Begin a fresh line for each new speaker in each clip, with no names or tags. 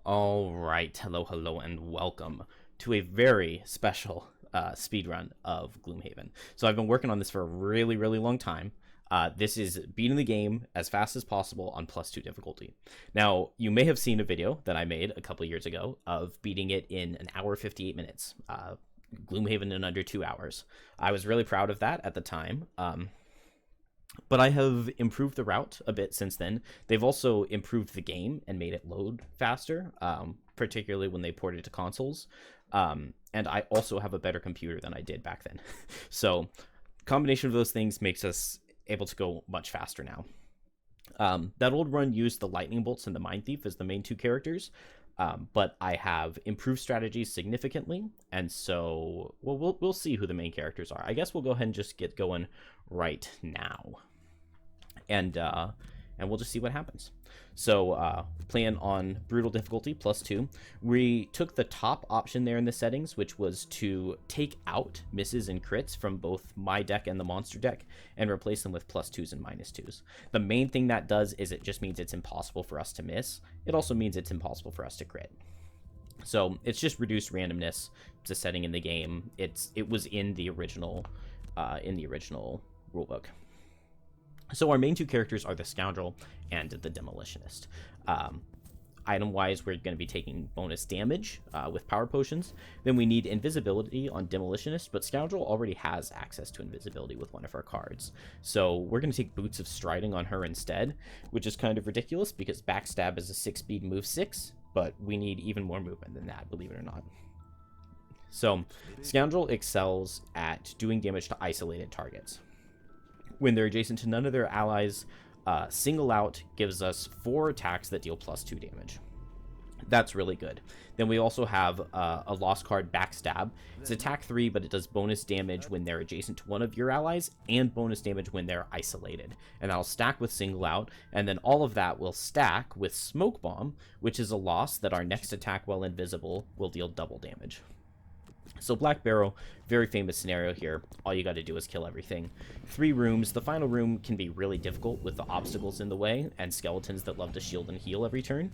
All right, hello, and welcome to a very special speedrun of Gloomhaven. So I've been working on this for a really long time. This is beating the game as fast as possible on +2 difficulty. Now, you may have seen a video that I made a couple years ago of beating it in an hour 58 minutes. Gloomhaven in under 2 hours. I was really proud of that at the time. But I have improved the route a bit since then. They've also improved the game and made it load faster, particularly when they ported it to consoles. And I also have a better computer than I did back then. So combination of those things makes us able to go much faster now. That old run used the lightning bolts and the Mind Thief as the main two characters. But I have improved strategies significantly, and so we'll see who the main characters are. I guess we'll go ahead and just get going right now, and we'll just see what happens. So playing on brutal difficulty +2. We took the top option there in the settings, which was to take out misses and crits from both my deck and the monster deck and replace them with +2s and -2s. The main thing that does is it just means it's impossible for us to miss. It also means it's impossible for us to crit. So it's just reduced randomness. It's a setting in the game. It was in the original rulebook. So our main two characters are the Scoundrel and the Demolitionist. Item-wise, we're going to be taking bonus damage with power potions. Then we need invisibility on Demolitionist, but Scoundrel already has access to invisibility with one of our cards. So we're going to take Boots of Striding on her instead, which is kind of ridiculous because Backstab is a 6-speed move 6, but we need even more movement than that, believe it or not. So Scoundrel excels at doing damage to isolated targets. When they're adjacent to none of their allies, Single Out gives us 4 attacks that deal +2 damage. That's really good. Then we also have a lost card, Backstab. It's attack 3, but it does bonus damage when they're adjacent to one of your allies and bonus damage when they're isolated. And that'll stack with Single Out, and then all of that will stack with Smoke Bomb, which is a loss that our next attack while invisible will deal double damage. So Black Barrow, very famous scenario here. All you got to do is kill everything. 3 rooms. The final room can be really difficult with the obstacles in the way and skeletons that love to shield and heal every turn.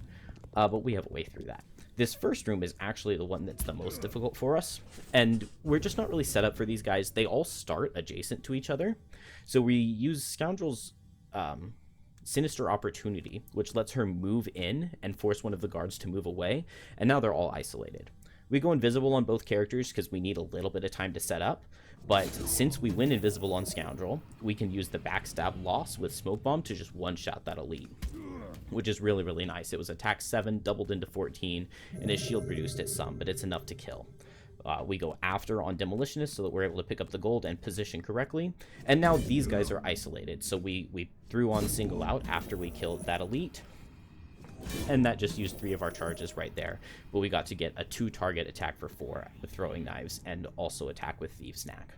But we have a way through that. This first room is actually the one that's the most difficult for us. And we're just not really set up for these guys. They all start adjacent to each other. So we use Scoundrel's Sinister Opportunity, which lets her move in and force one of the guards to move away. And now they're all isolated. We go invisible on both characters because we need a little bit of time to set up, but since we went invisible on Scoundrel, we can use the Backstab loss with Smoke Bomb to just one-shot that elite, which is really nice. It was attack 7, doubled into 14, and his shield reduced it some, but it's enough to kill. We go after on Demolitionist so that we're able to pick up the gold and position correctly, and now these guys are isolated, so we threw on Single Out after we killed that elite. And that just used 3 of our charges right there. But we got to get a 2-target attack for 4 with throwing knives and also attack with Thieves' Knack.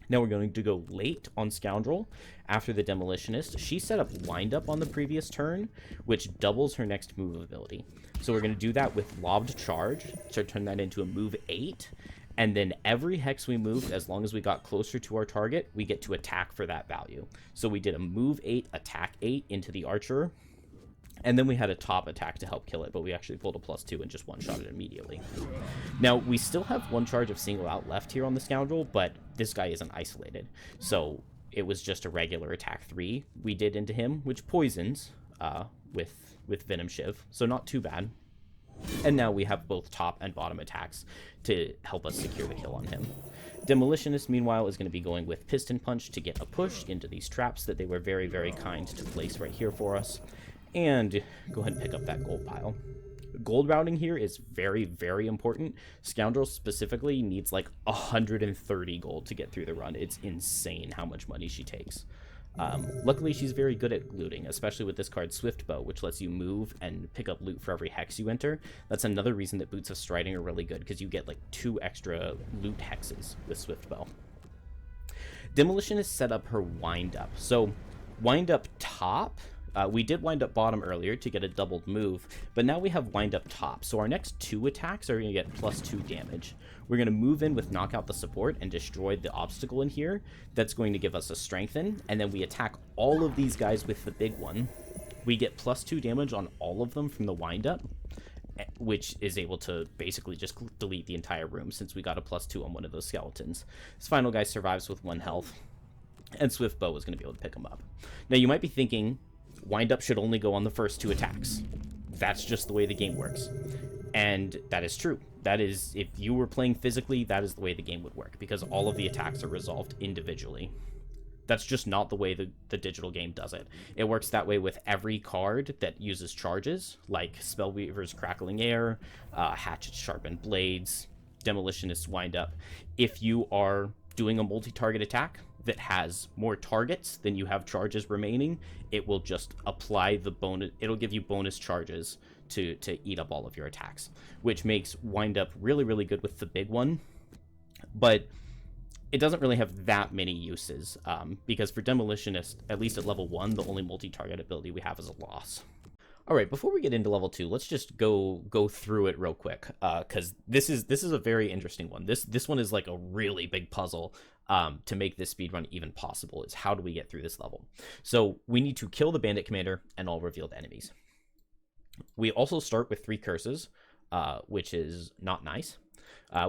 Now we're going to go late on Scoundrel after the Demolitionist. She set up Wind Up on the previous turn, which doubles her next move ability. So we're going to do that with Lobbed Charge to turn that into a move 8. And then every hex we moved, as long as we got closer to our target, we get to attack for that value. So we did a move 8, attack 8 into the Archer. And then we had a top attack to help kill it, but we actually pulled a +2 and just one-shot it immediately. Now, we still have 1 charge of Single Out left here on the Scoundrel, but this guy isn't isolated. So it was just a regular attack 3 we did into him, which poisons with Venom Shiv, so not too bad. And now we have both top and bottom attacks to help us secure the kill on him. Demolitionist, meanwhile, is going to be going with Piston Punch to get a push into these traps that they were very kind to place right here for us. And go ahead and pick up that gold pile. Gold routing here is very important. Scoundrel specifically needs like 130 gold to get through the run. It's insane how much money she takes. Luckily, she's very good at looting, especially with this card Swift Bow, which lets you move and pick up loot for every hex you enter. That's another reason that Boots of Striding are really good, because you get like 2 extra loot hexes with Swift Bow. Demolitionist set up her Wind Up. So Wind Up top. We did Wind Up bottom earlier to get a doubled move, but now we have Wind Up top. So our next 2 attacks are going to get +2 damage. We're going to move in with Knock Out the Support and destroy the obstacle in here. That's going to give us a Strengthen, and then we attack all of these guys with the big one. We get +2 damage on all of them from the Wind Up, which is able to basically just delete the entire room since we got a +2 on one of those skeletons. This final guy survives with 1 health, and Swift Bow is going to be able to pick him up. Now, you might be thinking, wind up should only go on the first 2 attacks. That's just the way the game works. And that is true. That is, if you were playing physically, that is the way the game would work, because all of the attacks are resolved individually. That's just not the way the digital game does it. It works that way with every card that uses charges, like Spellweaver's Crackling Air, Hatchet's Sharpened Blades, Demolitionist's Wind Up. If you are doing a multi-target attack that has more targets than you have charges remaining, it will just apply the bonus. It'll give you bonus charges to eat up all of your attacks, which makes Wind Up really, really good with the big one. But it doesn't really have that many uses, because for Demolitionist, at least at level 1, the only multi-target ability we have is a loss. All right, before we get into level 2, let's just go through it real quick, because this is a very interesting one. This one is like a really big puzzle to make this speedrun even possible, is how do we get through this level. So we need to kill the Bandit Commander and all revealed enemies. We also start with 3 curses, which is not nice.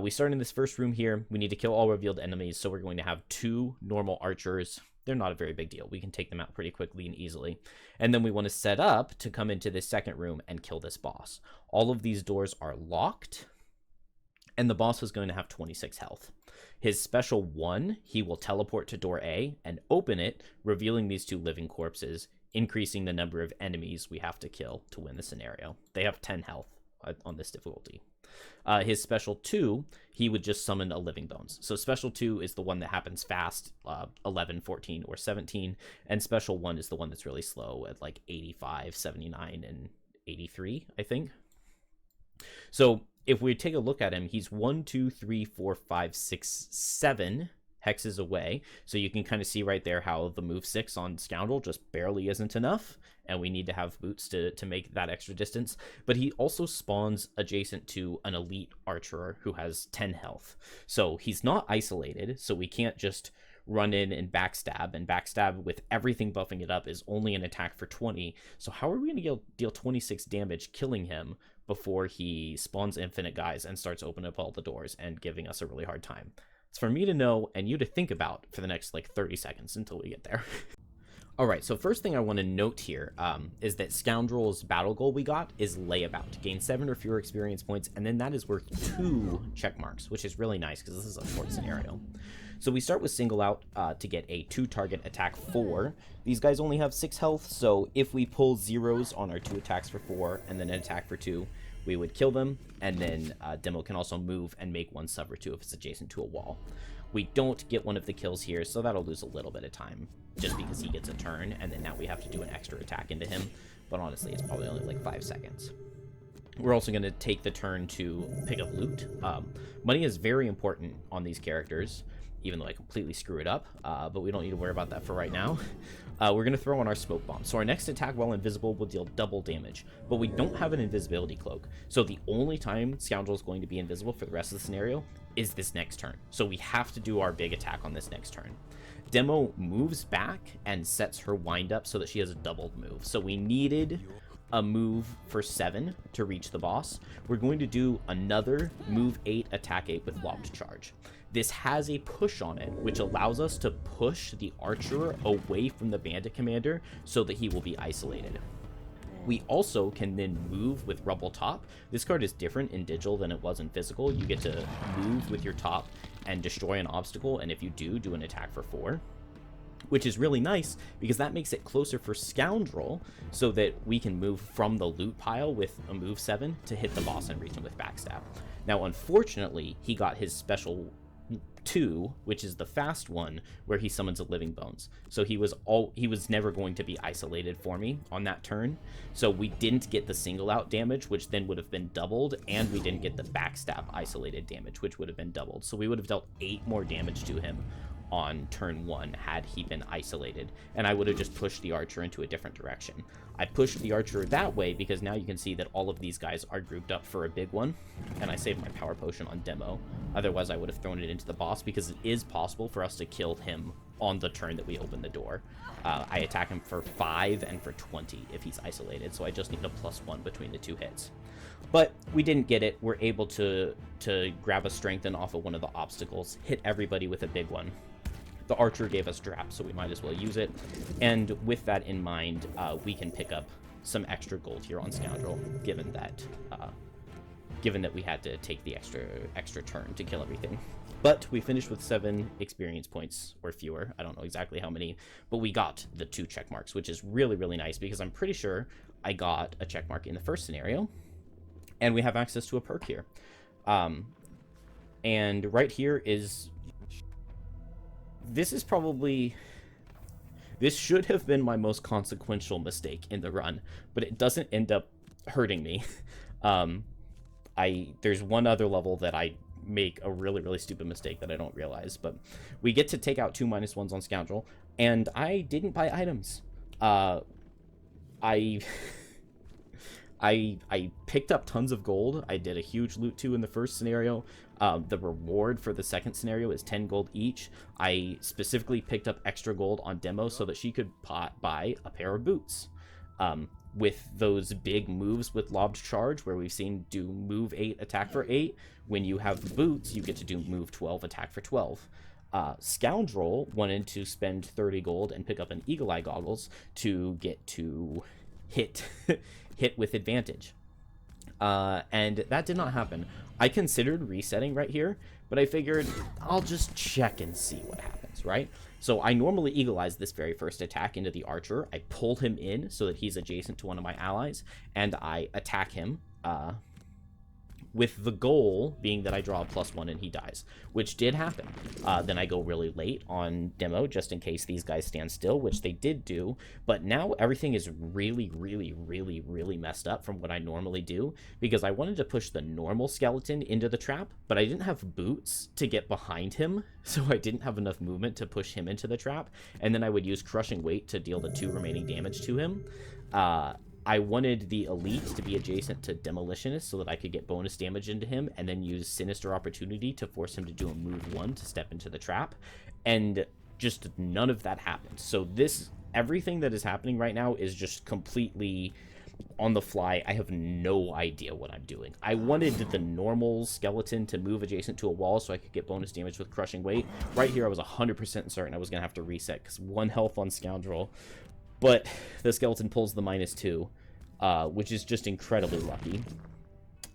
We start in this first room here. We need to kill all revealed enemies, so we're going to have 2 normal archers. They're not a very big deal. We can take them out pretty quickly and easily. And then we want to set up to come into this second room and kill this boss. All of these doors are locked, and the boss is going to have 26 health. His special 1, he will teleport to door A and open it, revealing these 2 living corpses, increasing the number of enemies we have to kill to win the scenario. They have 10 health on this difficulty. His special 2, he would just summon a Living Bones. So special 2 is the one that happens fast, 11, 14, or 17, and special 1 is the one that's really slow at like 85, 79, and 83, I think. So if we take a look at him, he's 1, 2, 3, 4, 5, 6, 7 hexes away. So you can kind of see right there how the move 6 on Scoundrel just barely isn't enough, and we need to have boots to make that extra distance. But he also spawns adjacent to an elite archer who has 10 health. So he's not isolated, so we can't just run in and backstab with everything buffing it up is only an attack for 20. So how are we going to deal 26 damage killing him before he spawns infinite guys and starts opening up all the doors and giving us a really hard time? It's for me to know and you to think about for the next like 30 seconds until we get there. All right, so first thing I want to note here is that Scoundrel's battle goal we got is Layabout. Gain 7 or fewer experience points, and then that is worth 2 check marks, which is really nice because this is a short scenario. So we start with Single Out to get a 2-target attack 4. These guys only have 6 health, so if we pull zeros on our 2 attacks for 4 and then an attack for 2, we would kill them, and then Demo can also move and make 1 sub or 2 if it's adjacent to a wall. We don't get one of the kills here, so that'll lose a little bit of time, just because he gets a turn, and then now we have to do an extra attack into him, but honestly, it's probably only like 5 seconds. We're also going to take the turn to pick up loot. Money is very important on these characters, even though I completely screw it up, but we don't need to worry about that for right now. We're going to throw on our smoke bomb. So our next attack while invisible will deal double damage, but we don't have an invisibility cloak. So the only time Scoundrel is going to be invisible for the rest of the scenario is this next turn. So we have to do our big attack on this next turn. Demo moves back and sets her wind up so that she has a doubled move. So we needed a move for 7 to reach the boss. We're going to do another move 8, attack 8 with locked charge. This has a push on it, which allows us to push the archer away from the bandit commander so that he will be isolated. We also can then move with Rubble Top. This card is different in digital than it was in physical. You get to move with your top and destroy an obstacle, and if you do an attack for 4. Which is really nice because that makes it closer for Scoundrel so that we can move from the loot pile with a move 7 to hit the boss and reach him with backstab. Now, unfortunately, he got his special 2, which is the fast one, where he summons a Living Bones. So he was never going to be isolated for me on that turn. So we didn't get the single out damage, which then would have been doubled, and we didn't get the backstab isolated damage, which would have been doubled. So we would have dealt 8 more damage to him on turn 1 had he been isolated, and I would have just pushed the archer into a different direction. I pushed the archer that way because now you can see that all of these guys are grouped up for a big one, and I saved my power potion on Demo. Otherwise I would have thrown it into the boss because it is possible for us to kill him on the turn that we open the door. I attack him for 5 and for 20 if he's isolated, so I just need a +1 between the 2 hits. But we didn't get it. We're able to grab a strengthen off of one of the obstacles, hit everybody with a big one. The archer gave us drap, so we might as well use it. And with that in mind, we can pick up some extra gold here on Scoundrel, given that we had to take the extra turn to kill everything. But we finished with 7 experience points or fewer. I don't know exactly how many, but we got the 2 check marks, which is really, really nice because I'm pretty sure I got a check mark in the first scenario. And we have access to a perk here. And right here is... This should have been my most consequential mistake in the run, but it doesn't end up hurting me. There's one other level that I make a really, really stupid mistake that I don't realize, but we get to take out 2 -1s on Scoundrel, and I didn't buy items. I picked up tons of gold. I did a huge loot too in the first scenario. The reward for the second scenario is 10 gold each. I specifically picked up extra gold on demo so that she could buy a pair of boots. With those big moves with lobbed charge, where we've seen do move 8, attack for 8, when you have boots, you get to do move 12, attack for 12. Scoundrel wanted to spend 30 gold and pick up an Eagle Eye goggles to get to hit with advantage. And that did not happen. I considered resetting right here, but I figured I'll just check and see what happens, right? So I normally Eagle Eyes this very first attack into the archer. I pull him in so that he's adjacent to one of my allies, and I attack him, with the goal being that I draw a +1 and he dies, which did happen. Then I go really late on demo just in case these guys stand still, which they did do, but now everything is really, really, really, really messed up from what I normally do, because I wanted to push the normal skeleton into the trap, but I didn't have boots to get behind him, so I didn't have enough movement to push him into the trap, and then I would use Crushing Weight to deal the 2 remaining damage to him. I wanted the elite to be adjacent to Demolitionist so that I could get bonus damage into him and then use Sinister Opportunity to force him to do a move 1 to step into the trap. And just none of that happened. So everything that is happening right now is just completely on the fly. I have no idea what I'm doing. I wanted the normal skeleton to move adjacent to a wall so I could get bonus damage with Crushing Weight. Right here I was 100% certain I was going to have to reset because 1 health on Scoundrel. But the skeleton pulls the -2, which is just incredibly lucky.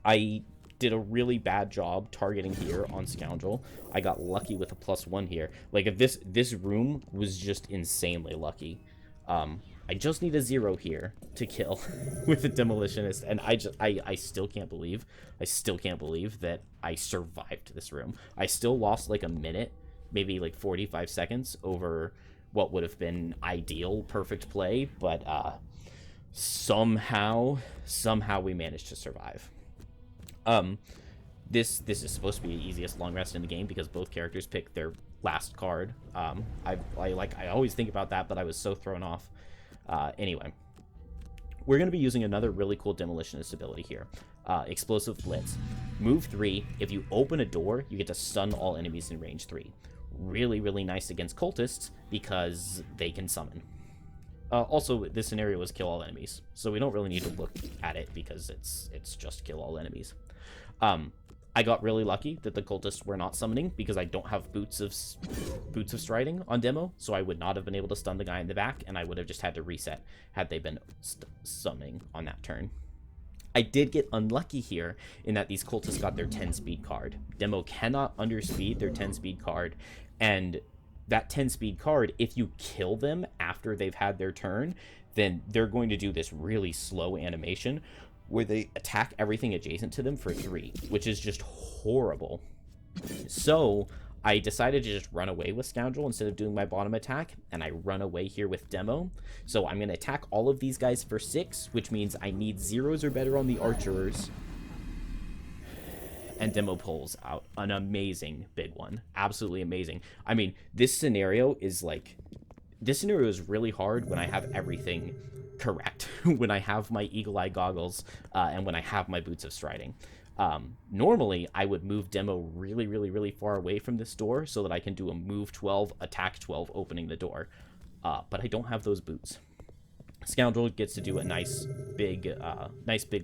I did a really bad job targeting here on Scoundrel. I got lucky with a +1 here. Like, if this room was just insanely lucky. I just need a 0 here to kill with the Demolitionist, and I still can't believe that I survived this room. I still lost like a minute, maybe like 45 seconds over what would have been ideal perfect play, but somehow we managed to survive. This is supposed to be the easiest long rest in the game because both characters pick their last card. I always think about that, but I was so thrown off. Anyway, we're going to be using another really cool Demolitionist ability here. Explosive Blitz. Move 3. If you open a door, you get to stun all enemies in range 3. Really, really nice against cultists because they can summon. Also, this scenario is kill all enemies, so we don't really need to look at it because it's just kill all enemies. I got really lucky that the cultists were not summoning because I don't have boots of striding on demo, so I would not have been able to stun the guy in the back, and I would have just had to reset had they been summoning on that turn. I did get unlucky here in that these cultists got their 10 speed card. Demo cannot underspeed their 10 speed card, and that 10 speed card, if you kill them after they've had their turn, then they're going to do this really slow animation where they attack everything adjacent to them for 3, which is just horrible. So I decided to just run away with Scoundrel instead of doing my bottom attack, and I run away here with Demo. So I'm going to attack all of these guys for 6, which means I need 0s or better on the archers. And Demo pulls out an amazing big one. Absolutely amazing. I mean, this scenario is really hard when I have everything correct. When I have my Eagle Eye goggles, and when I have my boots of striding. Normally, I would move Demo really, really, really far away from this door so that I can do a move 12, attack 12, opening the door. But I don't have those boots. Scoundrel gets to do a nice big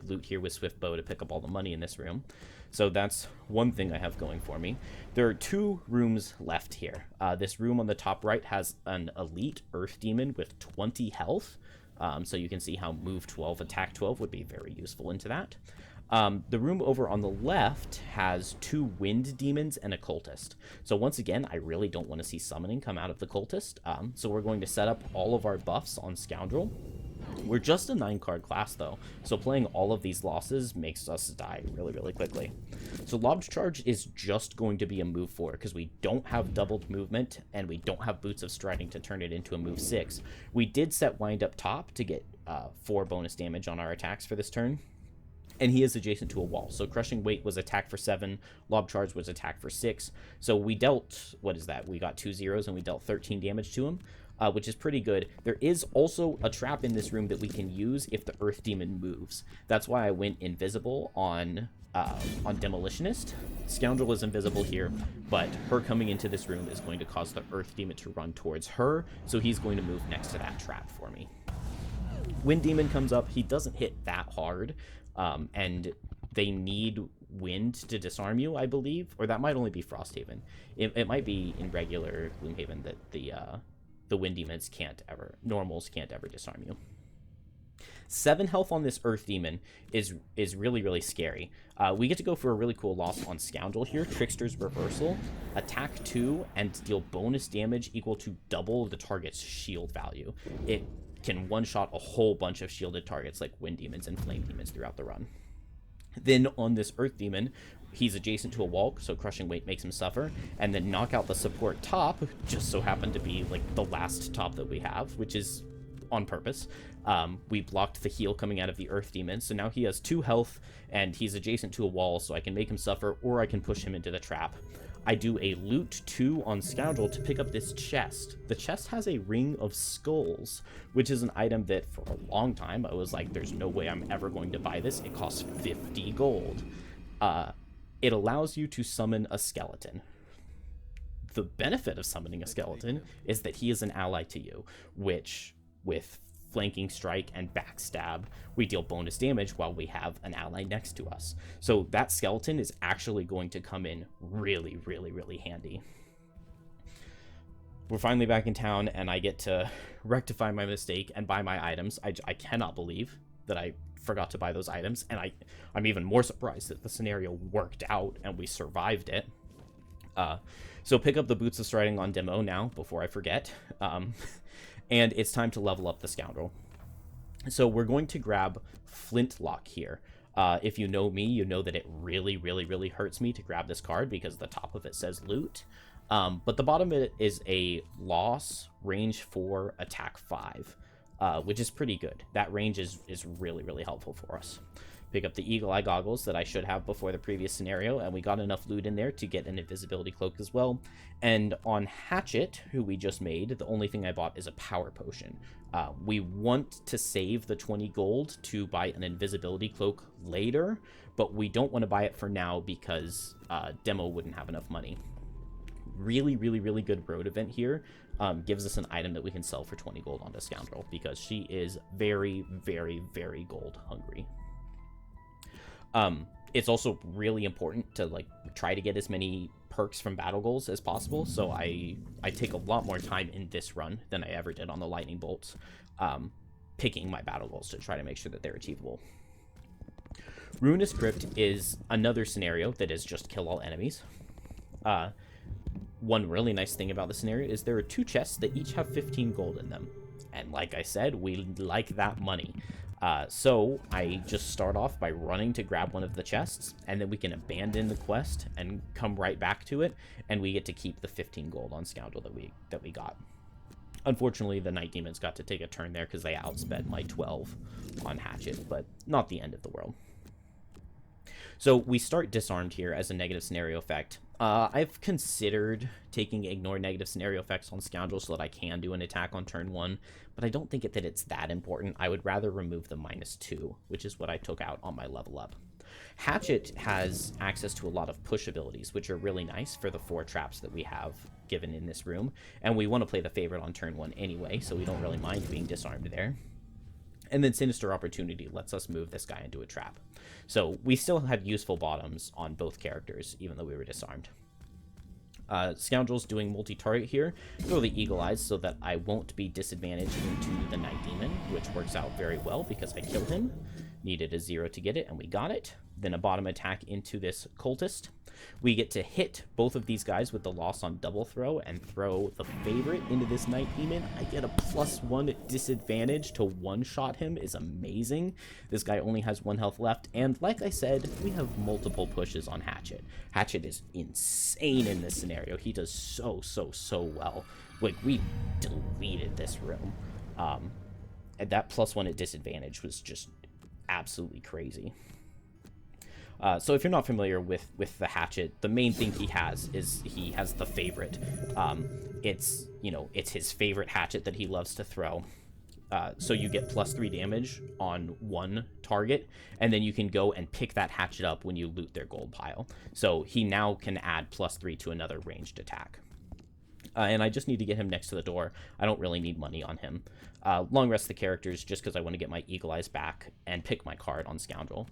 loot here with Swift Bow to pick up all the money in this room. So that's one thing I have going for me. There are 2 rooms left here. This room on the top right has an elite Earth Demon with 20 health. So you can see how move 12, attack 12 would be very useful into that. The room over on the left has 2 Wind Demons and a Cultist. So once again, I really don't want to see summoning come out of the Cultist. So we're going to set up all of our buffs on Scoundrel. We're just a 9-card class, though, so playing all of these losses makes us die really, really quickly. So Lobbed Charge is just going to be a move 4, because we don't have doubled movement, and we don't have Boots of Striding to turn it into a move 6. We did set Wind Up Top to get 4 bonus damage on our attacks for this turn, and he is adjacent to a wall. So Crushing Weight was attack for 7, Lob Charge was attack for 6. So we dealt, what is that? We got 2 zeros and we dealt 13 damage to him, which is pretty good. There is also a trap in this room that we can use if the Earth Demon moves. That's why I went invisible on Demolitionist. Scoundrel is invisible here, but her coming into this room is going to cause the Earth Demon to run towards her, so he's going to move next to that trap for me. Wind Demon comes up. He doesn't hit that hard, and they need wind to disarm you, I believe, or that might only be Frosthaven. It might be in regular Gloomhaven that the Wind Demons normals can't ever disarm you. 7 health on this Earth Demon is really, really scary. We get to go for a really cool loss on Scoundrel here. Trickster's Reversal. Attack 2 and deal bonus damage equal to double the target's shield value. It can one-shot a whole bunch of shielded targets like Wind Demons and Flame Demons throughout the run. Then on this Earth Demon, he's adjacent to a wall, so Crushing Weight makes him suffer, and then knock out the support top, just so happened to be like the last top that we have, which is on purpose. We blocked the heal coming out of the Earth Demon, so now he has 2 health, and he's adjacent to a wall, so I can make him suffer, or I can push him into the trap. I do a loot 2 on Scoundrel to pick up this chest. The chest has a Ring of Skulls, which is an item that for a long time I was like, there's no way I'm ever going to buy this. It costs 50 gold. It allows you to summon a skeleton. The benefit of summoning a skeleton is that he is an ally to you, which with Flanking Strike and Backstab, we deal bonus damage while we have an ally next to us. So that skeleton is actually going to come in really, really, really handy. We're finally back in town, and I get to rectify my mistake and buy my items. I cannot believe that I forgot to buy those items, and I'm even more surprised that the scenario worked out and we survived it. So pick up the Boots of Striding on demo now before I forget. And it's time to level up the Scoundrel. So we're going to grab Flintlock here. If you know me, you know that it really, really, really hurts me to grab this card because the top of it says loot. But the bottom of it is a loss, range 4, attack 5, which is pretty good. That range is really, really helpful for us. Pick up the Eagle Eye Goggles that I should have before the previous scenario, and we got enough loot in there to get an invisibility cloak as well. And on Hatchet, who we just made, the only thing I bought is a power potion. We want to save the 20 gold to buy an invisibility cloak later, but we don't want to buy it for now because Demo wouldn't have enough money. Really, really, really good road event here. Gives us an item that we can sell for 20 gold onto Scoundrel because she is very, very, very gold hungry. It's also really important to like try to get as many perks from battle goals as possible, so I take a lot more time in this run than I ever did on the lightning bolts, picking my battle goals to try to make sure that they're achievable. Ruinous Crypt is another scenario that is just kill all enemies. One really nice thing about the scenario is there are 2 chests that each have 15 gold in them, and like I said, we like that money. So I just start off by running to grab one of the chests, and then we can abandon the quest and come right back to it, and we get to keep the 15 gold on Scoundrel that we got. Unfortunately, the Night Demons got to take a turn there because they outsped my 12 on Hatchet, but not the end of the world. So we start disarmed here as a negative scenario effect. I've considered taking ignore negative scenario effects on Scoundrel so that I can do an attack on turn 1, but I don't think that it's that important. I would rather remove the -2, which is what I took out on my level up. Hatchet has access to a lot of push abilities, which are really nice for the 4 traps that we have given in this room, and we want to play the favorite on turn 1 anyway, so we don't really mind being disarmed there. And then Sinister Opportunity lets us move this guy into a trap. So we still had useful bottoms on both characters, even though we were disarmed. Scoundrel's doing multi-target here. Throw the Eagle Eyes so that I won't be disadvantaged into the Night Demon, which works out very well because I killed him. Needed a 0 to get it, and we got it. Then a bottom attack into this Cultist. We get to hit both of these guys with the loss on double throw and throw the favorite into this Night Demon. I get a +1 disadvantage to one-shot him is amazing. This guy only has 1 health left, and like I said, we have multiple pushes on Hatchet. Hatchet is insane in this scenario. He does so well. Like, we deleted this room. And that +1 at disadvantage was just absolutely crazy. So if you're not familiar with the Hatchet, the main thing he has is he has the favorite. It's, you know, it's his favorite Hatchet that he loves to throw. So you get +3 damage on one target, and then you can go and pick that Hatchet up when you loot their gold pile. So he now can add +3 to another ranged attack. And I just need to get him next to the door. I don't really need money on him. Long rest the characters just because I want to get my Eagle Eyes back and pick my card on Scoundrel.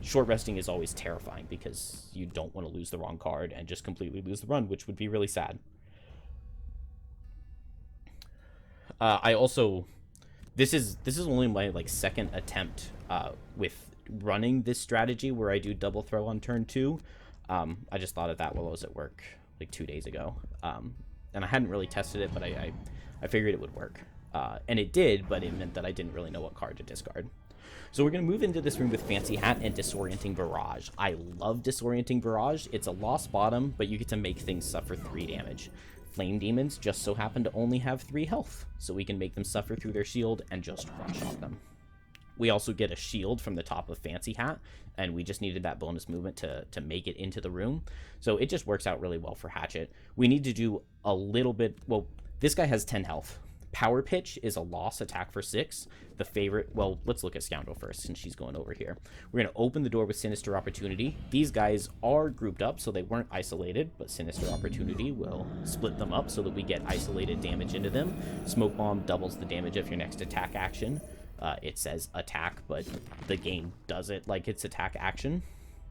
Short resting is always terrifying because you don't want to lose the wrong card and just completely lose the run, which would be really sad. I also, this is only my like second attempt with running this strategy where I do double throw on turn 2. I just thought of that while I was at work like 2 days ago, and I hadn't really tested it, but I figured it would work, and it did, but it meant that I didn't really know what card to discard. So we're going to move into this room with Fancy Hat and Disorienting Barrage. I love Disorienting Barrage. It's a lost bottom, but you get to make things suffer 3 damage. Flame Demons just so happen to only have 3 health, so we can make them suffer through their shield and just one-shot them. We also get a shield from the top of Fancy Hat, and we just needed that bonus movement to make it into the room. So it just works out really well for Hatchet. We need to do a little bit... Well, this guy has 10 health. Power Pitch is a loss attack for 6. The favorite... Well, let's look at Scoundrel first, since she's going over here. We're going to open the door with Sinister Opportunity. These guys are grouped up, so they weren't isolated, but Sinister Opportunity will split them up so that we get isolated damage into them. Smoke Bomb doubles the damage of your next attack action. It says attack, but the game does it like it's attack action.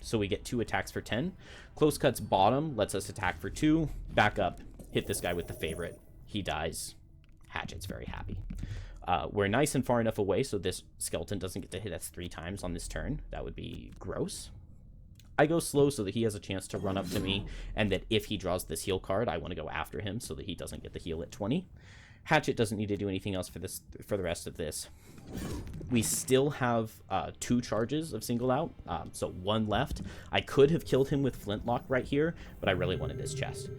So we get 2 attacks for 10. Close Cuts bottom lets us attack for 2. Back up, hit this guy with the favorite. He dies. Hatchet's very happy. We're nice and far enough away so this skeleton doesn't get to hit us 3 times on this turn. That would be gross. I go slow so that he has a chance to run up to me, and that if he draws this heal card, I want to go after him so that he doesn't get the heal at 20. Hatchet doesn't need to do anything else for the rest of this. We still have 2 charges of Single Out, so 1 left. I could have killed him with Flintlock right here, but I really wanted this chest.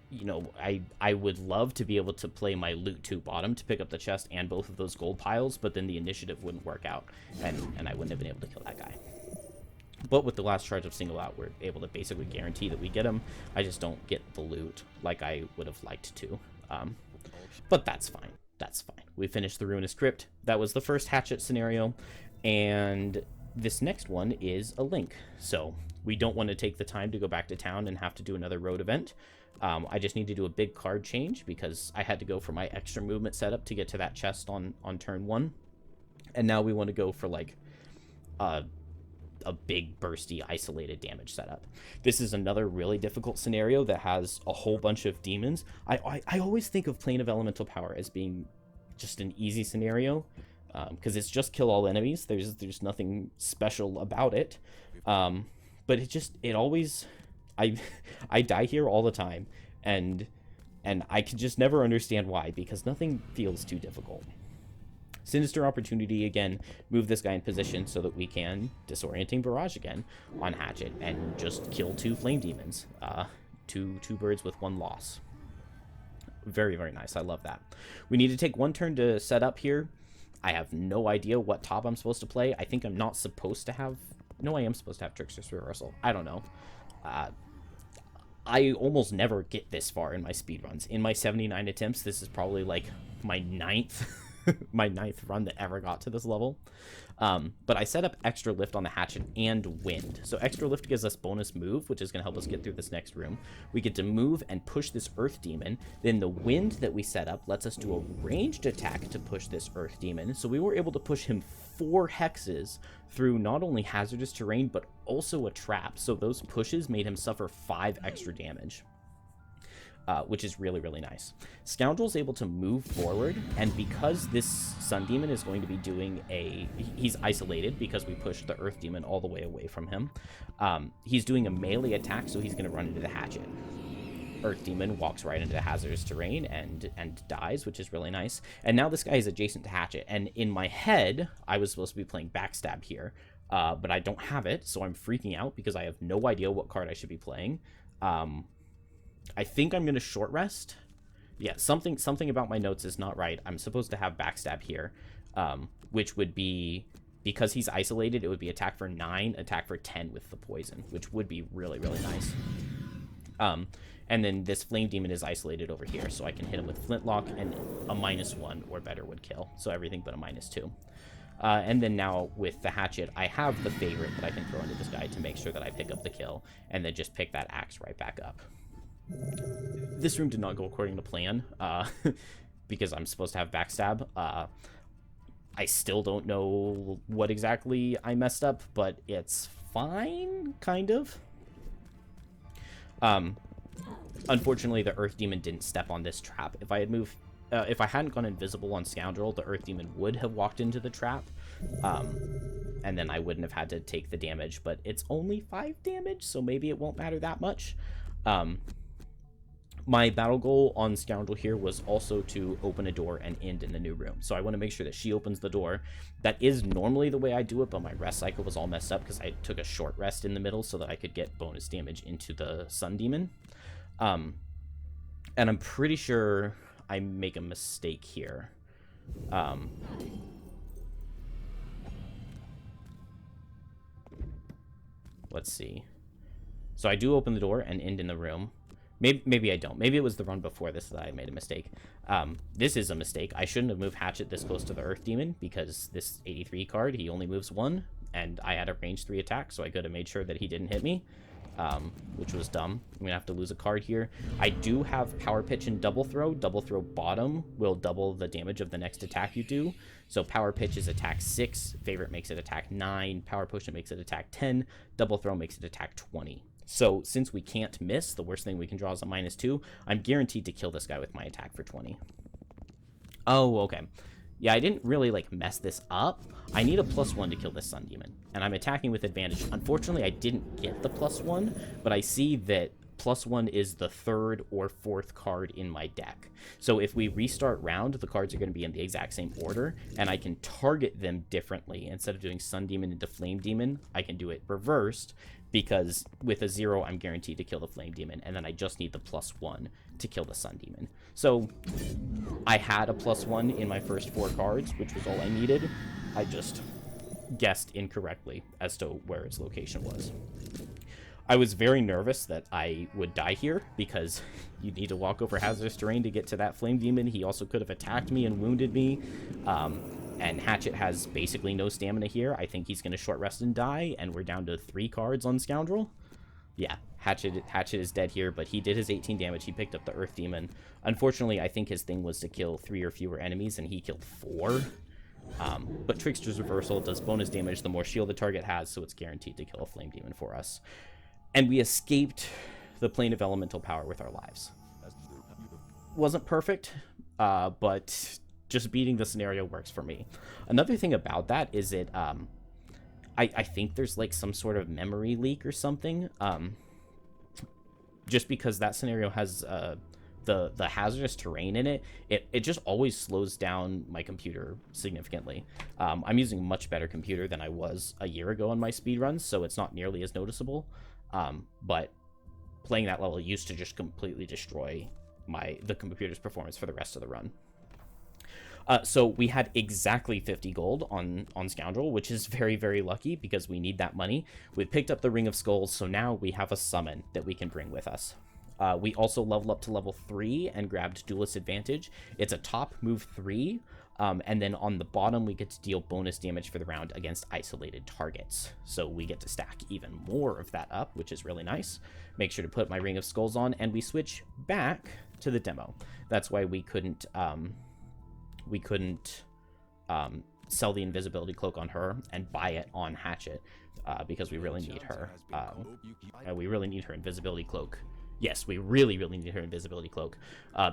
You know, I would love to be able to play my Loot 2 bottom to pick up the chest and both of those gold piles, but then the initiative wouldn't work out, and I wouldn't have been able to kill that guy. But with the last charge of Single Out, we're able to basically guarantee that we get him. I just don't get the loot like I would have liked to. But that's fine. That's fine. We finished the Ruinous Crypt. That was the first Hatchet scenario. And this next one is a Link. So we don't want to take the time to go back to town and have to do another road event. I just need to do a big card change because I had to go for my extra movement setup to get to that chest on turn 1. And now we want to go for like a big bursty isolated damage setup. This is another really difficult scenario that has a whole bunch of demons. I always think of Plane of Elemental Power as being just an easy scenario because it's just kill all enemies. There's nothing special about it, but it always I die here all the time, and I can just never understand why, because nothing feels too difficult. Sinister Opportunity, again, move this guy in position so that we can Disorienting Barrage again on Hatchet and just kill 2 Flame Demons. Two birds with 1 loss. Very, very nice. I love that. We need to take 1 turn to set up here. I have no idea what top I'm supposed to play. I think I'm not supposed to have... No, I am supposed to have Trickster's Reversal. I don't know. I almost never get this far in my speedruns. In my 79 attempts, this is probably like my 9th my 9th run that ever got to this level. But I set up extra lift on the hatchet and wind. So extra lift gives us bonus move, which is going to help us get through this next room. We get to move and push this earth demon. Then the wind that we set up lets us do a ranged attack to push this earth demon. So we were able to push him 4 hexes through not only hazardous terrain, but also a trap. So those pushes made him suffer 5 extra damage. Which is really, really nice. Scoundrel's able to move forward, and because this Sun Demon is going to be doing he's isolated because we pushed the Earth Demon all the way away from him. He's doing a melee attack, so he's going to run into the hatchet. Earth Demon walks right into the hazardous terrain and dies, which is really nice. And now this guy is adjacent to hatchet, and in my head, I was supposed to be playing backstab here, but I don't have it, so I'm freaking out because I have no idea what card I should be playing. I think I'm going to short rest. Yeah, something about my notes is not right. I'm supposed to have backstab here, which would be, because he's isolated, it would be attack for 9, attack for 10 with the poison, which would be really, really nice. And then this flame demon is isolated over here, so I can hit him with flintlock, and a -1 or better would kill. So everything but a -2. And then now with the hatchet, I have the favorite that I can throw into this guy to make sure that I pick up the kill, and then just pick that axe right back up. This room did not go according to plan, because I'm supposed to have backstab. I still don't know what exactly I messed up, but it's fine, kind of. Unfortunately, the Earth Demon didn't step on this trap. If I had moved, if I hadn't gone invisible on Scoundrel, the Earth Demon would have walked into the trap, and then I wouldn't have had to take the damage, but it's only 5 damage, so maybe it won't matter that much. My battle goal on Scoundrel here was also to open a door and end in the new room. So I want to make sure that she opens the door. That is normally the way I do it, but my rest cycle was all messed up because I took a short rest in the middle so that I could get bonus damage into the Sun Demon. And I'm pretty sure I make a mistake here. Let's see. So I do open the door and end in the room. Maybe I don't. Maybe it was the run before this that I made a mistake. This is a mistake. I shouldn't have moved Hatchet this close to the Earth Demon, because this 83 card, he only moves 1, and I had a range 3 attack, so I could have made sure that he didn't hit me, which was dumb. I'm going to have to lose a card here. I do have Power Pitch and Double Throw. Double Throw bottom will double the damage of the next attack you do. So Power Pitch is attack 6, Favorite makes it attack 9, Power Potion makes it attack 10, Double Throw makes it attack 20. So since we can't miss, the worst thing we can draw is a -2. I'm guaranteed to kill this guy with my attack for 20. Oh, okay. Yeah, I didn't really, mess this up. I need a +1 to kill this Sun Demon, and I'm attacking with advantage. Unfortunately, I didn't get the +1, but I see that +1 is the 3rd or 4th card in my deck. So if we restart round, the cards are going to be in the exact same order, and I can target them differently. Instead of doing Sun Demon into Flame Demon, I can do it reversed, because with a 0, I'm guaranteed to kill the Flame Demon, and then I just need the +1 to kill the Sun Demon. So I had a +1 in my first 4 cards, which was all I needed. I just guessed incorrectly as to where its location was. I was very nervous that I would die here, because you need to walk over hazardous terrain to get to that Flame Demon. He also could have attacked me and wounded me. And Hatchet has basically no stamina here. I think he's going to short rest and die, and we're down to 3 cards on Scoundrel. Yeah, Hatchet is dead here, but he did his 18 damage. He picked up the Earth Demon. Unfortunately, I think his thing was to kill 3 or fewer enemies, and he killed 4. But Trickster's Reversal does bonus damage the more shield the target has, so it's guaranteed to kill a Flame Demon for us. And we escaped the plane of elemental power with our lives. Wasn't perfect, but just beating the scenario works for me. Another thing about that is it, I think there's some sort of memory leak or something. Just because that scenario has the hazardous terrain in it, it just always slows down my computer significantly. I'm using a much better computer than I was a year ago on my speedruns, so it's not nearly as noticeable. But playing that level used to just completely destroy the computer's performance for the rest of the run. So we had exactly 50 gold on Scoundrel, which is very, very lucky because we need that money. We picked up the Ring of Skulls, so now we have a summon that we can bring with us. We also leveled up to level 3 and grabbed Duelist Advantage. It's a top move 3. And then on the bottom, we get to deal bonus damage for the round against isolated targets. So we get to stack even more of that up, which is really nice. Make sure to put my Ring of Skulls on, and we switch back to the demo. That's why we couldn't sell the invisibility cloak on her and buy it on Hatchet, because we really need her. We really need her invisibility cloak. Yes, we really need her invisibility cloak,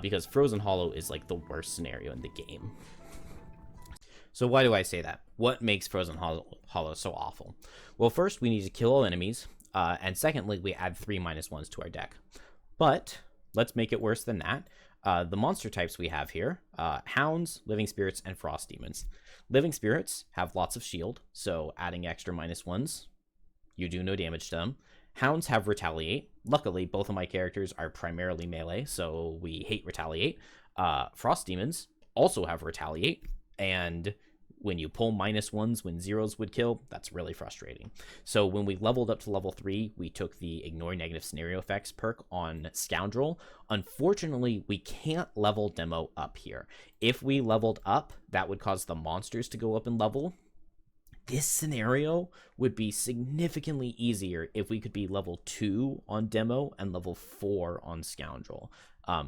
because Frozen Hollow is like the worst scenario in the game. So why do I say that? What makes Frozen Hollow so awful? Well, first, we need to kill all enemies, and secondly, we add 3 -1s to our deck. But let's make it worse than that. The monster types we have here, Hounds, Living Spirits, and Frost Demons. Living Spirits have lots of shield, so adding extra -1s, you do no damage to them. Hounds have Retaliate. Luckily, both of my characters are primarily melee, so we hate Retaliate. Frost Demons also have Retaliate, and when you pull -1s when 0s would kill, that's really frustrating. So when we leveled up to level 3, we took the Ignore Negative Scenario Effects perk on Scoundrel. Unfortunately, we can't level Demo up here. If we leveled up, that would cause the monsters to go up in level. This scenario would be significantly easier if we could be level 2 on Demo and level 4 on Scoundrel.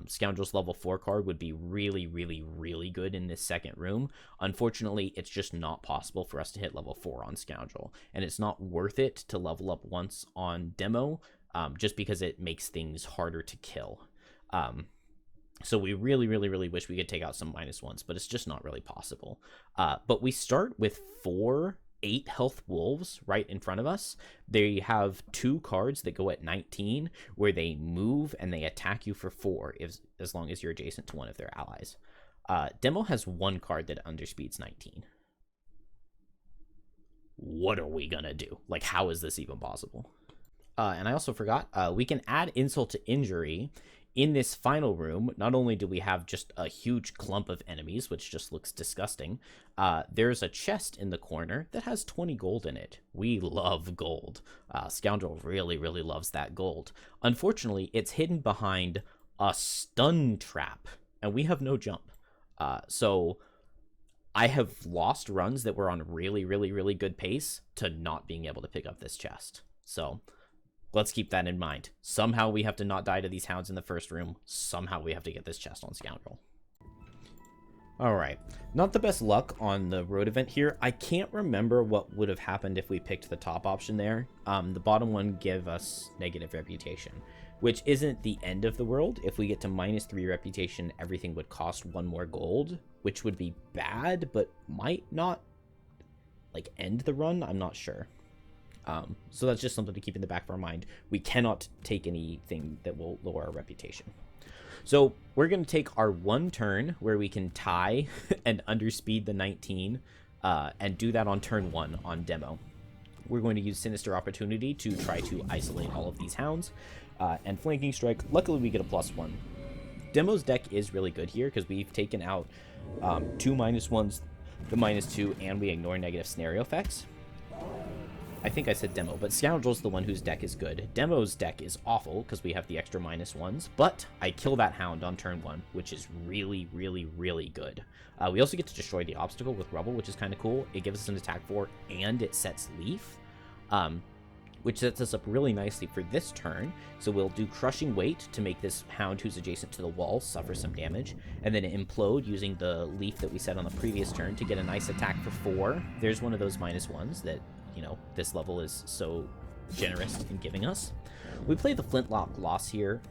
Scoundrel's level 4 card would be really good in this second room. Unfortunately, it's just not possible for us to hit level 4 on Scoundrel, and it's not worth it to level up once on Demo, just because it makes things harder to kill. So we really wish we could take out some -1s, but it's just not really possible. But we start with 4 8-health wolves right in front of us. They have 2 cards that go at 19, where they move and they attack you for 4 as long as you're adjacent to one of their allies. Demo has 1 card that underspeeds 19. What are we gonna do? Like, how is this even possible? And I also forgot, we can add Insult to Injury. In this final room, not only do we have just a huge clump of enemies, which just looks disgusting, there's a chest in the corner that has 20 gold in it. We love gold. Scoundrel really loves that gold. Unfortunately, it's hidden behind a stun trap, and we have no jump. So I have lost runs that were on really good pace to not being able to pick up this chest. So let's keep that in mind. Somehow we have to not die to these hounds in the first room. Somehow we have to get this chest on Scoundrel. Alright, not the best luck on the road event here. I can't remember what would have happened if we picked the top option there. The bottom one gave us negative reputation, which isn't the end of the world. If we get to -3 reputation, everything would cost 1 more gold, which would be bad, but might not, like, end the run. I'm not sure. So that's just something to keep in the back of our mind. We cannot take anything that will lower our reputation. So we're going to take our 1 turn where we can tie and underspeed the 19, and do that on turn 1 on Demo. We're going to use Sinister Opportunity to try to isolate all of these hounds, and Flanking Strike. Luckily, we get a +1. Demo's deck is really good here because we've taken out 2 -1s, the -2, and we ignore negative scenario effects. I think I said Demo, but Scoundrel's the one whose deck is good. Demo's deck is awful because we have the extra -1s, but I kill that hound on turn 1, which is really good. We also get to destroy the obstacle with Rubble, which is kind of cool. It gives us an attack 4, and it sets Leaf, which sets us up really nicely for this turn. So we'll do Crushing Weight to make this hound who's adjacent to the wall suffer some damage, and then Implode using the Leaf that we set on the previous turn to get a nice attack for 4. There's one of those -1s that, you know, this level is so generous in giving us. We play the Flintlock Loss here.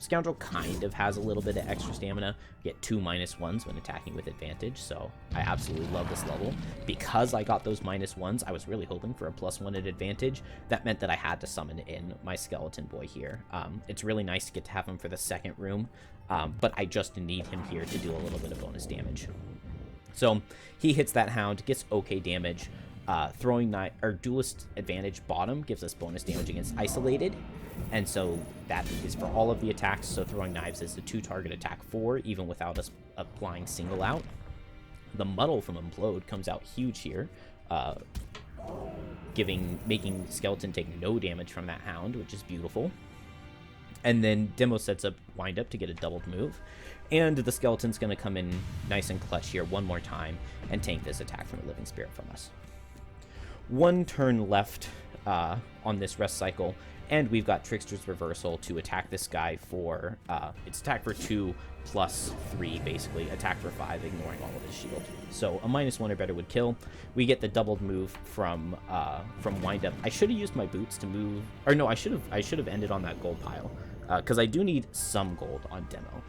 Scoundrel kind of has a little bit of extra stamina. Get 2 -1s when attacking with advantage, so I absolutely love this level. Because I got those -1s, I was really hoping for a +1 at advantage. That meant that I had to summon in my Skeleton Boy here. It's really nice to get to have him for the second room, but I just need him here to do a little bit of bonus damage. So he hits that hound, gets okay damage. Throwing Knife or Duelist Advantage bottom gives us bonus damage against Isolated, and so that is for all of the attacks. So Throwing Knives is a 2-target attack 4, even without us applying Single Out. The Muddle from Implode comes out huge here, making Skeleton take no damage from that hound, which is beautiful. And then Demo sets up Wind Up to get a doubled move. And the Skeleton's going to come in nice and clutch here one more time and tank this attack from the Living Spirit from us. One turn left on this rest cycle, and we've got Trickster's Reversal to attack this guy for, it's attack for 2 plus 3, basically. Attack for 5, ignoring all of his shield. So a -1 or better would kill. We get the doubled move from Wind Up. I should have used my boots to move, or no, I should have ended on that gold pile, because I do need some gold on Demo.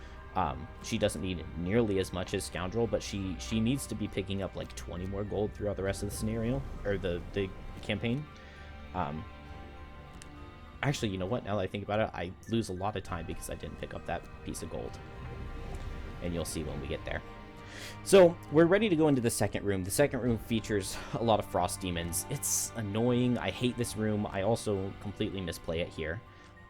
She doesn't need nearly as much as Scoundrel, but she needs to be picking up like 20 more gold throughout the rest of the scenario, or the campaign. Actually, you know what? Now that I think about it, I lose a lot of time because I didn't pick up that piece of gold. And you'll see when we get there. So, we're ready to go into the second room. The second room features a lot of Frost Demons. It's annoying. I hate this room. I also completely misplay it here.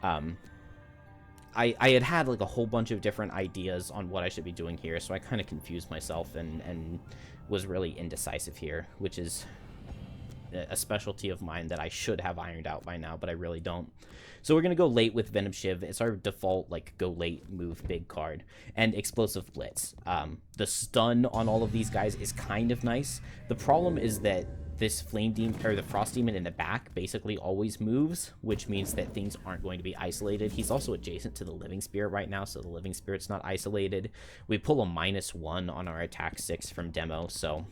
I had like a whole bunch of different ideas on what I should be doing here, so I kind of confused myself and was really indecisive here, which is a specialty of mine that I should have ironed out by now, but I really don't. So we're going to go late with Venom Shiv. It's our default, like, go late, move big card. And Explosive Blitz. The stun on all of these guys is kind of nice. The problem is that this Flame Demon, or the Frost Demon in the back, basically always moves, which means that things aren't going to be isolated. He's also adjacent to the Living Spirit right now, so the Living Spirit's not isolated. We pull a -1 on our attack 6 from Demo, so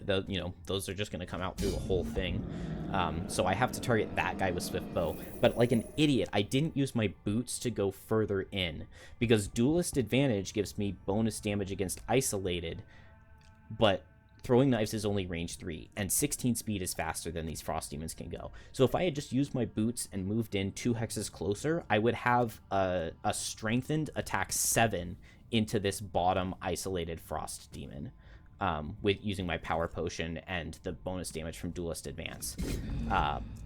those are just going to come out through the whole thing. So I have to target that guy with Swift Bow. But like an idiot, I didn't use my boots to go further in, because Duelist Advantage gives me bonus damage against isolated, but Throwing Knives is only range 3, and 16 speed is faster than these Frost Demons can go. So if I had just used my boots and moved in 2 hexes closer, I would have a strengthened attack 7 into this bottom isolated Frost Demon, with using my Power Potion and the bonus damage from Duelist Advance.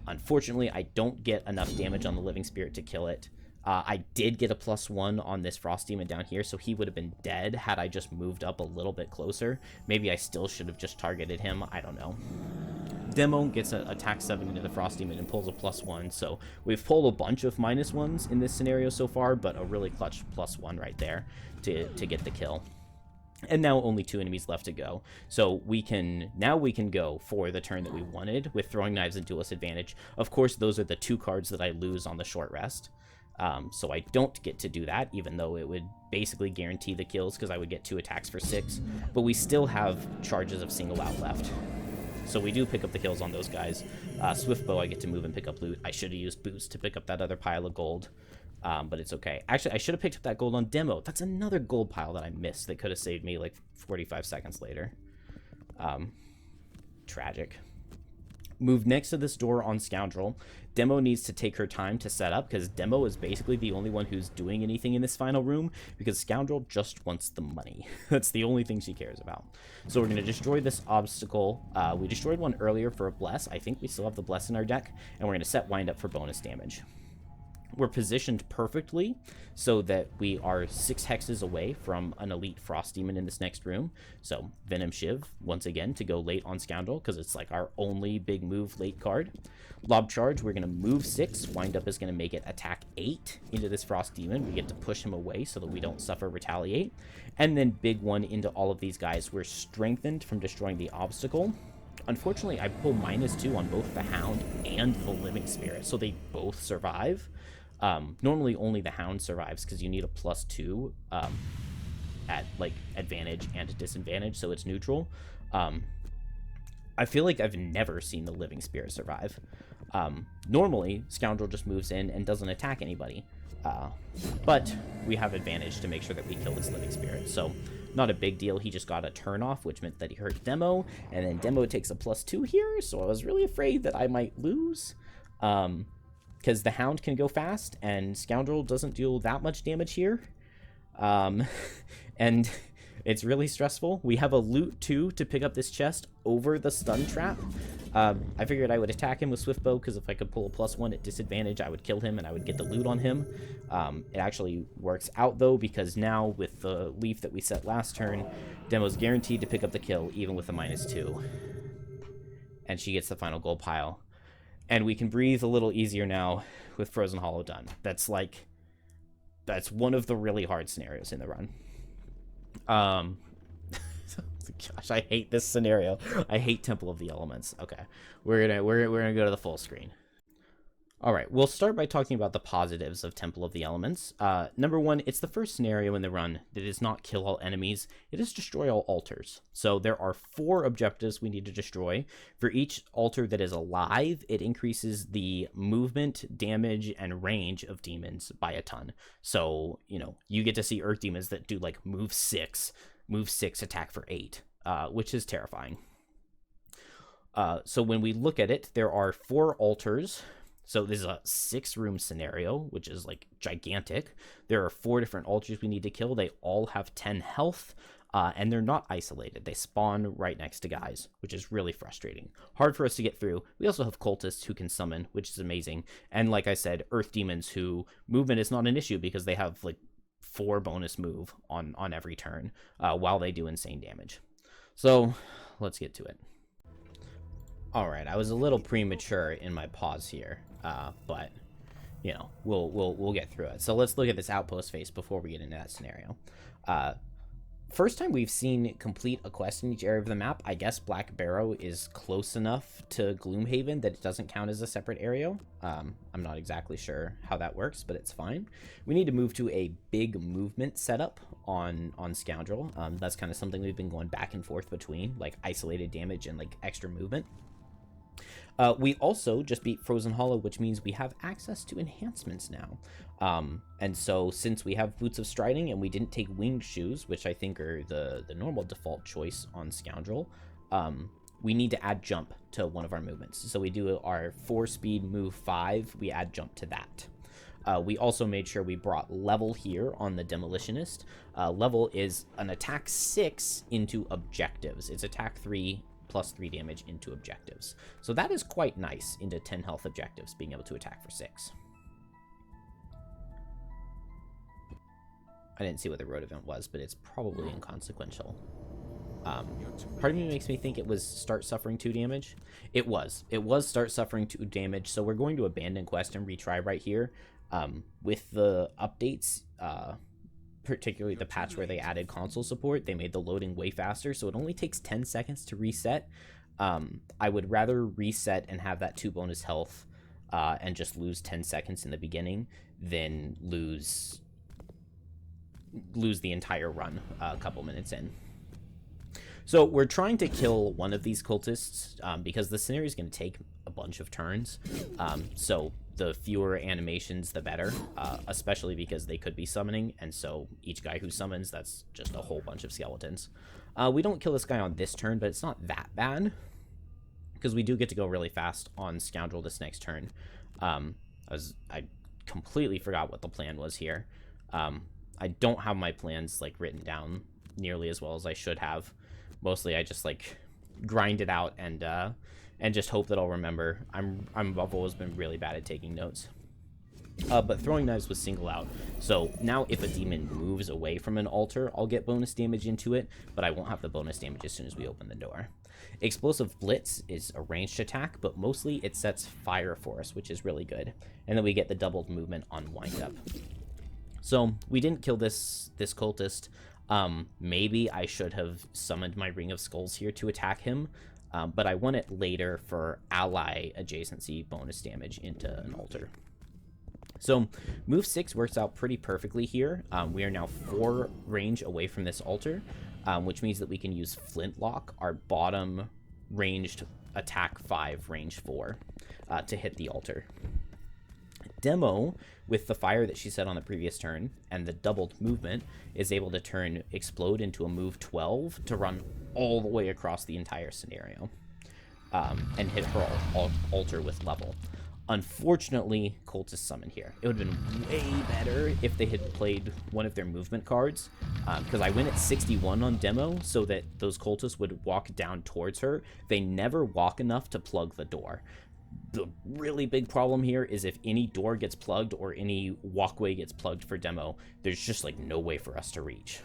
Unfortunately, I don't get enough damage on the Living Spirit to kill it. I did get a +1 on this Frost Demon down here, so he would have been dead had I just moved up a little bit closer. Maybe I still should have just targeted him. I don't know. Demo gets an attack 7 into the Frost Demon and pulls a +1, so we've pulled a bunch of -1s in this scenario so far, but a really clutch +1 right there to get the kill. And now only 2 enemies left to go. So we can go for the turn that we wanted with Throwing Knives and Duelist Advantage. Of course, those are the 2 cards that I lose on the short rest. So I don't get to do that, even though it would basically guarantee the kills because I would get 2 attacks for 6. But we still have charges of single out left. So we do pick up the kills on those guys. Swift Bow, I get to move and pick up loot. I should have used boots to pick up that other pile of gold. But it's okay. Actually, I should have picked up that gold on Demo. That's another gold pile that I missed that could have saved me like 45 seconds later. Tragic. Move next to this door on Scoundrel. Demo needs to take her time to set up because Demo is basically the only one who's doing anything in this final room because Scoundrel just wants the money. That's the only thing she cares about. So we're going to destroy this obstacle. We destroyed one earlier for a Bless. I think we still have the Bless in our deck, and we're going to set Wind Up for bonus damage. We're positioned perfectly so that we are 6 hexes away from an elite Frost Demon in this next room. So Venom Shiv, once again, to go late on Scoundrel because it's like our only big move late card. Lob Charge, we're going to move 6. Wind Up is going to make it attack 8 into this Frost Demon. We get to push him away so that we don't suffer Retaliate. And then big one into all of these guys. We're strengthened from destroying the obstacle. Unfortunately, I pull -2 on both the Hound and the Living Spirit, so they both survive. Normally only the Hound survives because you need a +2 at like advantage and disadvantage, so it's neutral. I feel like I've never seen the Living Spirit survive. Normally, Scoundrel just moves in and doesn't attack anybody, but we have advantage to make sure that we kill this Living Spirit, so not a big deal. He just got a turn off, which meant that he hurt Demo, and then Demo takes a +2 here, so I was really afraid that I might lose. Because the Hound can go fast, and Scoundrel doesn't deal that much damage here. And it's really stressful. We have a loot, too, to pick up this chest over the stun trap. I figured I would attack him with Swift Bow, because if I could pull a +1 at disadvantage, I would kill him, and I would get the loot on him. It actually works out, though, because now, with the leaf that we set last turn, Demo's guaranteed to pick up the kill, even with a -2. And she gets the final gold pile. And we can breathe a little easier now with Frozen Hollow done. That's like That's one of the really hard scenarios in the run. Gosh, I hate this scenario. I hate Temple of the Elements. Okay, we're gonna go to the full screen. All right, we'll start by talking about the positives of Temple of the Elements. Number one, it's the first scenario in the run that does not kill all enemies. It is destroy all altars. So there are 4 objectives we need to destroy. For each altar that is alive, it increases the movement, damage, and range of demons by a ton. So, you know, you get to see Earth demons that do like move 6, attack for 8, which is terrifying. So when we look at it, there are 4 altars. So this is a 6-room scenario, which is like gigantic. There are 4 different altars we need to kill. They all have 10 health, and they're not isolated. They spawn right next to guys, which is really frustrating. Hard for us to get through. We also have cultists who can summon, which is amazing. And like I said, earth demons who movement is not an issue because they have like 4 bonus move on every turn while they do insane damage. So let's get to it. All right, I was a little premature in my pause here, but you know, we'll get through it. So let's look at this outpost phase before we get into that scenario. First time we've seen complete a quest in each area of the map. I guess Black Barrow is close enough to Gloomhaven that it doesn't count as a separate area. I'm not exactly sure how that works, but it's fine. We need to move to a big movement setup on Scoundrel. That's kind of something we've been going back and forth between, like isolated damage and like extra movement. We also just beat Frozen Hollow, which means we have access to enhancements now. And so since we have Boots of Striding and we didn't take Winged Shoes, which I think are the normal default choice on Scoundrel, we need to add Jump to one of our movements. So we do our 4-speed move 5, we add Jump to that. We also made sure we brought Level here on the Demolitionist. Level is an attack 6 into objectives. It's attack 3 plus 3 damage into objectives. So that is quite nice into 10 health objectives, being able to attack for 6. I didn't see what the road event was, but it's probably inconsequential. Part of me makes me think it was start suffering 2 damage. It was start suffering 2 damage, so we're going to abandon quest and retry right here. With the updates, particularly the patch where they added console support, they made the loading way faster, so it only takes 10 seconds to reset. I would rather reset and have that 2 bonus health and just lose 10 seconds in the beginning than lose the entire run a couple minutes in. So we're trying to kill one of these cultists because the scenario is going to take a bunch of turns. So the fewer animations, the better, especially because they could be summoning. And so each guy who summons, that's just a whole bunch of skeletons. We don't kill this guy on this turn, but it's not that bad because we do get to go really fast on Scoundrel this next turn. I completely forgot what the plan was here. I don't have my plans like written down nearly as well as I should have. Mostly I just like grind it out and just hope that I'll remember. I've always been really bad at taking notes. But throwing knives was single out. So now if a demon moves away from an altar, I'll get bonus damage into it, but I won't have the bonus damage as soon as we open the door. Explosive Blitz is a ranged attack, but mostly it sets fire for us, which is really good. And then we get the doubled movement on Wind Up. So we didn't kill this cultist. Maybe I should have summoned my Ring of Skulls here to attack him, but I want it later for ally adjacency bonus damage into an altar. So move 6 works out pretty perfectly here. We are now 4 range away from this altar, which means that we can use Flintlock, our bottom ranged attack 5, range 4, to hit the altar. Demo, with the fire that she said on the previous turn and the doubled movement, is able to turn Explode into a move 12 to run all the way across the entire scenario and hit her altar with level. Unfortunately, Cultist summon here. It would have been way better if they had played one of their movement cards, because I win at 61 on Demo so that those Cultists would walk down towards her. They never walk enough to plug the door. The really big problem here is if any door gets plugged or any walkway gets plugged for Demo, there's just like no way for us to reach.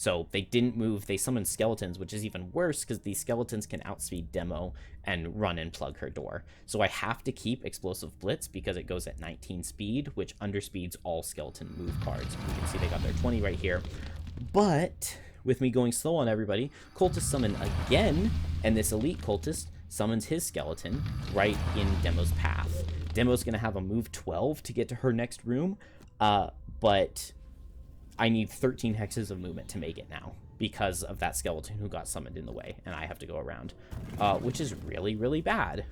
So they didn't move. They summoned skeletons, which is even worse because these skeletons can outspeed Demo and run and plug her door. So I have to keep Explosive Blitz because it goes at 19 speed, which underspeeds all skeleton move cards. You can see they got their 20 right here. But with me going slow on everybody, cultists summon again, and this elite cultist summons his skeleton right in Demo's path. Demo's going to have a move 12 to get to her next room, but I need 13 hexes of movement to make it now because of that skeleton who got summoned in the way, and I have to go around, which is really, really bad.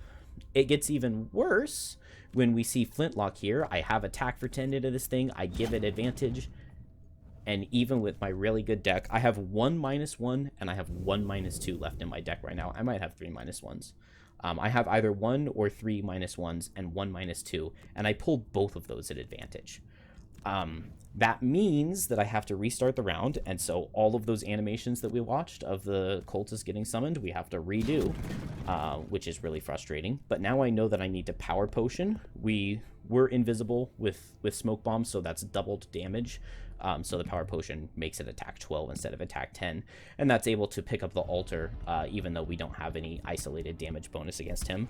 It gets even worse when we see Flintlock here. I have attack for 10 into this thing. I give it advantage, and even with my really good deck, I have 1 -1 and I have 1 -2 left in my deck right now. I might have 3 -1s. I have either 1 or 3 -1s and 1 -2, and I pulled both of those at advantage. That means that I have to restart the round, and so all of those animations that we watched of the cultist getting summoned, we have to redo, which is really frustrating. But now I know that I need to power potion. We were invisible with smoke bombs, so that's doubled damage. So the power potion makes it attack 12 instead of attack 10, and that's able to pick up the altar, even though we don't have any isolated damage bonus against him.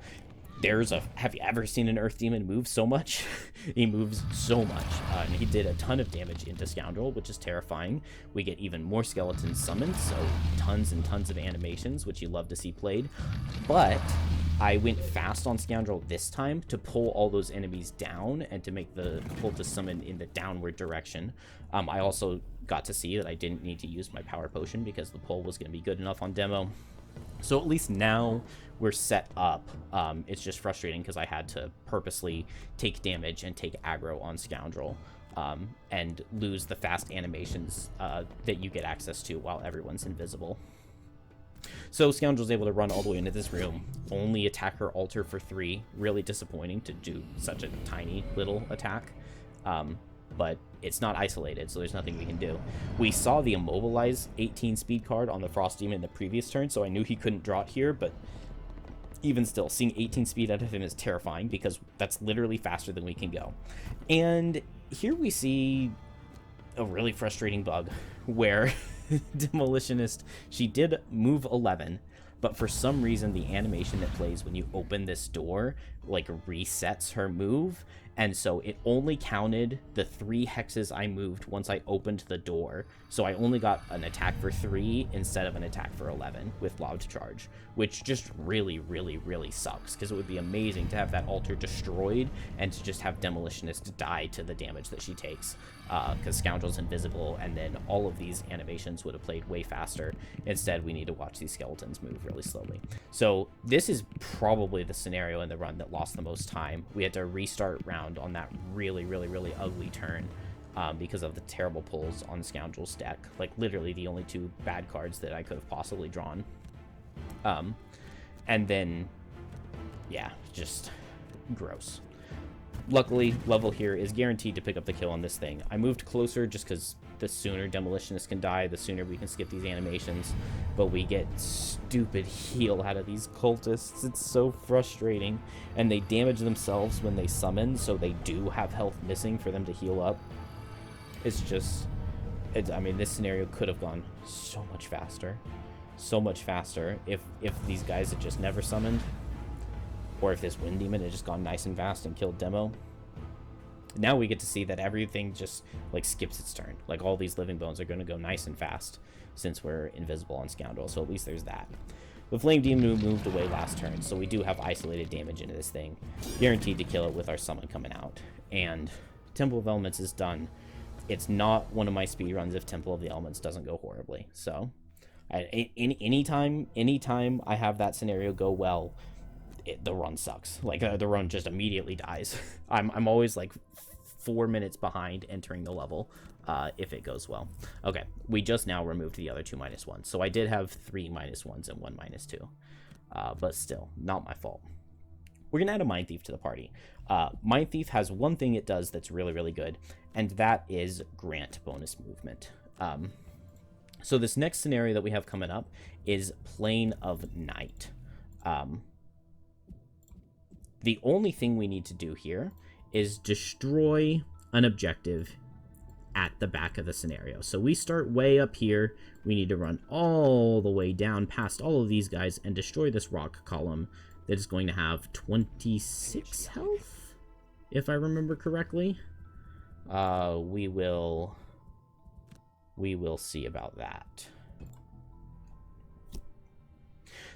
Have you ever seen an Earth Demon move so much? He moves so much, and he did a ton of damage into Scoundrel, which is terrifying. We get even more skeletons summoned, so tons and tons of animations, which you love to see played. But I went fast on Scoundrel this time to pull all those enemies down and to make the cultist summon in the downward direction. I also got to see that I didn't need to use my power potion because the pull was going to be good enough on Demo. So at least now we're set up. It's just frustrating because I had to purposely take damage and take aggro on Scoundrel and lose the fast animations that you get access to while everyone's invisible. So Scoundrel's able to run all the way into this room, only attack her altar for 3. Really disappointing to do such a tiny little attack. But it's not isolated, so there's nothing we can do. We saw the Immobilize 18 speed card on the Frost Demon in the previous turn, so I knew he couldn't draw it here, but even still, seeing 18 speed out of him is terrifying because that's literally faster than we can go. And here we see a really frustrating bug where Demolitionist, she did move 11, but for some reason the animation that plays when you open this door like resets her move, and so it only counted the 3 hexes I moved once I opened the door. So I only got an attack for 3 instead of an attack for 11 with Loud Charge, which just really, really, really sucks because it would be amazing to have that altar destroyed and to just have Demolitionist die to the damage that she takes, because Scoundrel's invisible, and then all of these animations would have played way faster. Instead, we need to watch these skeletons move really slowly. So this is probably the scenario in the run that lost the most time. We had to restart round on that really, really, really ugly turn because of the terrible pulls on Scoundrel's deck. Like, literally the only 2 bad cards that I could have possibly drawn. And then, yeah, just gross. Luckily, level here is guaranteed to pick up the kill on this thing. I moved closer just because the sooner Demolitionist can die, the sooner we can skip these animations. But we get stupid heal out of these cultists. It's so frustrating. And they damage themselves when they summon, so they do have health missing for them to heal up. It's just... I mean, this scenario could have gone so much faster. So much faster if these guys had just never summoned. Or if this Wind Demon had just gone nice and fast and killed Demo. Now we get to see that everything just, like, skips its turn. Like, all these Living Bones are going to go nice and fast since we're invisible on Scoundrel, so at least there's that. The Flame Demon moved away last turn, so we do have isolated damage into this thing. Guaranteed to kill it with our summon coming out. And Temple of Elements is done. It's not one of my speedruns if Temple of the Elements doesn't go horribly. So, anytime I have that scenario go well, the run sucks. Like, the run just immediately dies. I'm always like 4 minutes behind entering the level if it goes well. Okay, we just now removed the other 2 -1s, so I did have 3 -1s and 1 -2, but still not my fault. We're gonna add a Mind Thief to the party. Mind Thief has one thing it does that's really, really good, and that is grant bonus movement. So this next scenario that we have coming up is Plane of Night. The only thing we need to do here is destroy an objective at the back of the scenario. So we start way up here. We need to run all the way down past all of these guys and destroy this rock column that is going to have 26 health, if I remember correctly. We will see about that.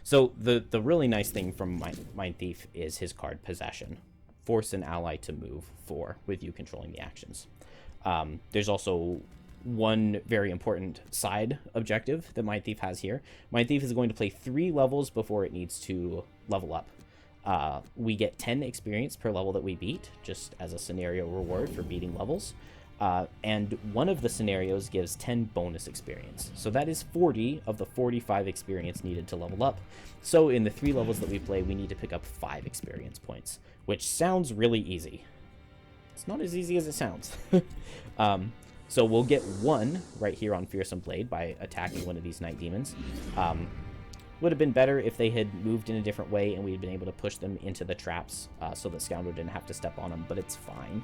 So the really nice thing from Mind Thief is his card Possession. Force an ally to move 4 with you controlling the actions. There's also one very important side objective that Mind Thief has here. Mind Thief is going to play 3 levels before it needs to level up. We get 10 experience per level that we beat, just as a scenario reward for beating levels. And one of the scenarios gives 10 bonus experience. So that is 40 of the 45 experience needed to level up. So in the 3 levels that we play, we need to pick up 5 experience points, which sounds really easy. It's not as easy as it sounds. So we'll get 1 right here on Fearsome Blade by attacking one of these Night Demons. Would have been better if they had moved in a different way and we had been able to push them into the traps so that Scoundrel didn't have to step on them, but it's fine.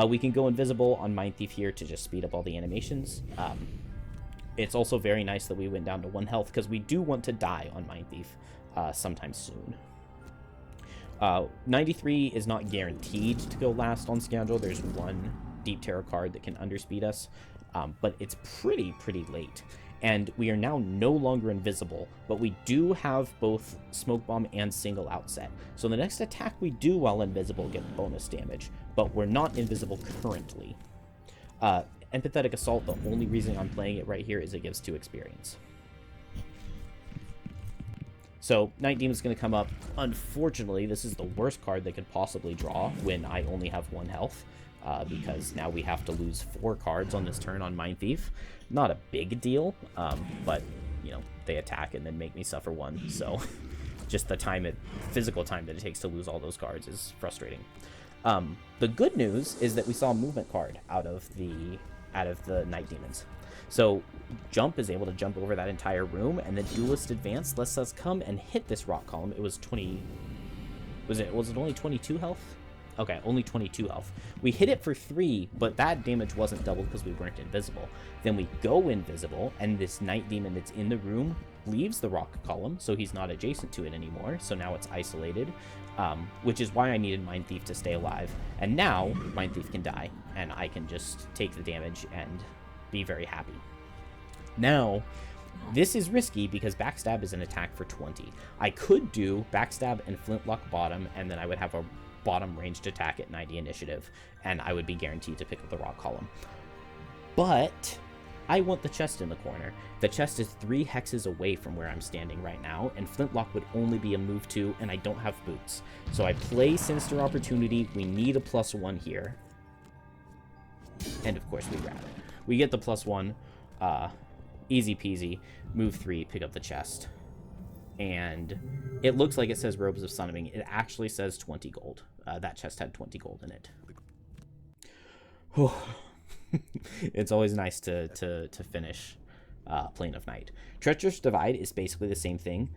We can go invisible on Mind Thief here to just speed up all the animations. It's also very nice that we went down to 1 health because we do want to die on Mind Thief sometime soon. 93 is not guaranteed to go last on Scoundrel. There's 1 Deep Terror card that can underspeed us, but it's pretty late. And we are now no longer invisible, but we do have both Smoke Bomb and Single Outset. So the next attack we do while invisible get bonus damage, but we're not invisible currently. Empathetic Assault, the only reason I'm playing it right here is it gives 2 experience. So Night Demon's going to come up. Unfortunately, this is the worst card they could possibly draw when I only have 1 health. Because now we have to lose 4 cards on this turn on Mind Thief. Not a big deal, but, you know, they attack and then make me suffer 1, so just the physical time that it takes to lose all those cards is frustrating. The good news is that we saw a movement card out of the Night Demons. So Jump is able to jump over that entire room, and the Duelist Advance lets us come and hit this rock column. It was 20... Was it only 22 health? Okay, only 22 health. We hit it for 3, but that damage wasn't doubled because we weren't invisible. Then we go invisible, and this Night Demon that's in the room leaves the rock column, so he's not adjacent to it anymore, so now it's isolated, which is why I needed Mind Thief to stay alive. And now, Mind Thief can die, and I can just take the damage and be very happy. Now, this is risky because Backstab is an attack for 20. I could do Backstab and Flintlock bottom, and then I would have a bottom ranged attack at 90 initiative, and I would be guaranteed to pick up the rock column. But I want the chest in the corner. The chest is 3 hexes away from where I'm standing right now, and Flintlock would only be a move 2, and I don't have boots. So I play Sinister Opportunity. We need a +1 here. And of course we grab it. We get the +1. Easy peasy. Move 3, pick up the chest. And it looks like it says Robes of Sunaming. It actually says 20 gold. That chest had 20 gold in it. It's always nice to finish Plane of Night. Treacherous Divide is basically the same thing.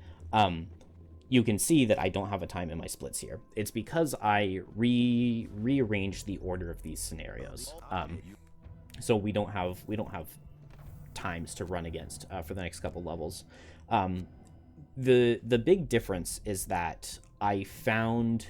You can see that I don't have a time in my splits here. It's because I rearranged the order of these scenarios. So we don't have times to run against for the next couple levels. The big difference is that I found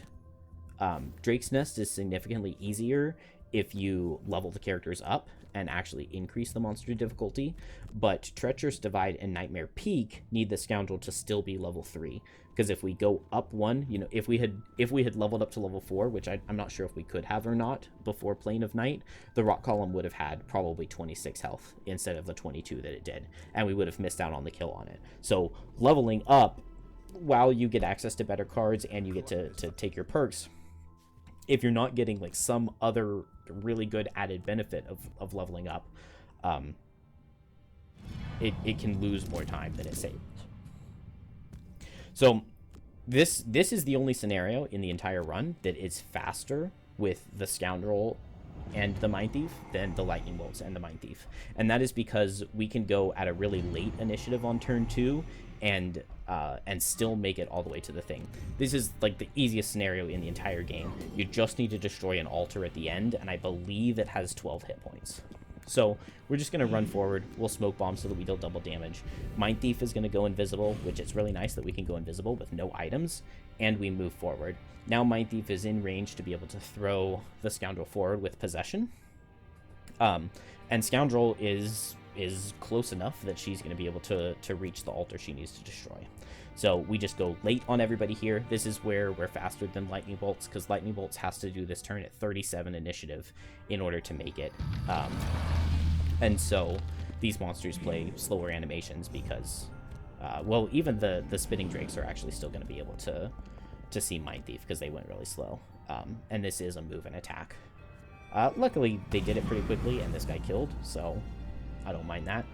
Drake's Nest is significantly easier if you level the characters up and actually increase the monster difficulty, but Treacherous Divide and Nightmare Peak need the Scoundrel to still be level 3, because if we go up 1, you know, if we had leveled up to level 4, which I'm not sure if we could have or not before Plane of Night, the rock column would have had probably 26 health instead of the 22 that it did, and we would have missed out on the kill on it. So leveling up, while you get access to better cards and you get to take your perks, if you're not getting like some other really good added benefit of leveling up, it can lose more time than it saves. So this is the only scenario in the entire run that is faster with the Scoundrel and the Mind Thief than the Lightning Bolts and the Mind Thief, and that is because we can go at a really late initiative on turn 2 and still make it all the way to the thing. This is like the easiest scenario in the entire game. You just need to destroy an altar at the end, and I believe it has 12 hit points. So we're just going to run forward. We'll smoke bomb so that we deal double damage. Mind Thief is going to go invisible, which is really nice that we can go invisible with no items, and we move forward. Now Mind Thief is in range to be able to throw the Scoundrel forward with Possession. And Scoundrel is close enough that she's going to be able to reach the altar she needs to destroy. So we just go late on everybody here. This is where we're faster than Lightning Bolts, because Lightning Bolts has to do this turn at 37 initiative in order to make it. And so these monsters play slower animations because, well, even the Spitting Drakes are actually still going to be able to see Mind Thief because they went really slow. And this is a move and attack. Luckily, they did it pretty quickly, and this guy killed, so I don't mind that.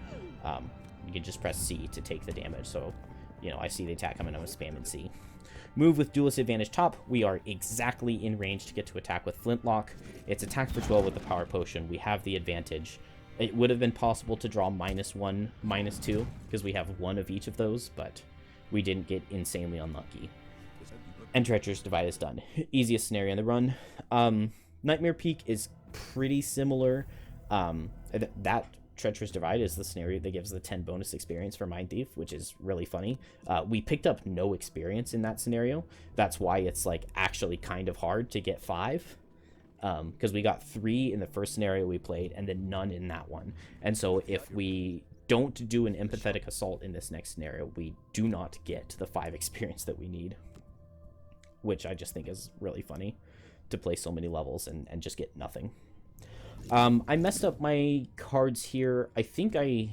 You can just press C to take the damage, so... You know, I see the attack coming, I'm spamming C. Move with Duelist Advantage top. We are exactly in range to get to attack with Flintlock. It's attack for 12 with the Power Potion. We have the advantage. It would have been possible to draw -1, -2, because we have one of each of those, but we didn't get insanely unlucky. And Treacherous Divide is done. Easiest scenario in the run. Nightmare Peak is pretty similar. That Treacherous Divide is the scenario that gives the 10 bonus experience for Mind Thief, which is really funny. We picked up no experience in that scenario. That's why it's like actually kind of hard to get 5. Because we got 3 in the first scenario we played and then none in that one. And so if we don't do an Empathetic Assault in this next scenario, we do not get the 5 experience that we need. Which I just think is really funny, to play so many levels and just get nothing. I messed up my cards here. I think I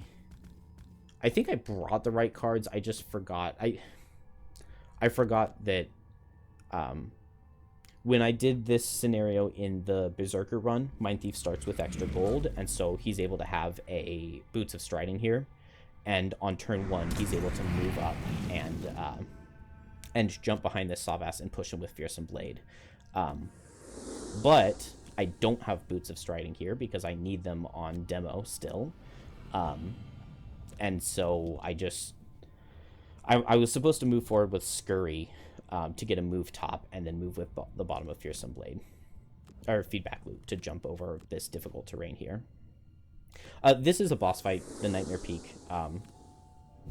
brought the right cards. I just forgot. I forgot that when I did this scenario in the Berserker run, Mind Thief starts with extra gold, and so he's able to have a Boots of Striding here. And on turn 1, he's able to move up and jump behind this Savas and push him with Fearsome Blade. But I don't have Boots of Striding here because I need them on demo still. And so I was supposed to move forward with Scurry to get a move top and then move with the bottom of Fearsome Blade. Or Feedback Loop to jump over this difficult terrain here. This is a boss fight, the Nightmare Peak.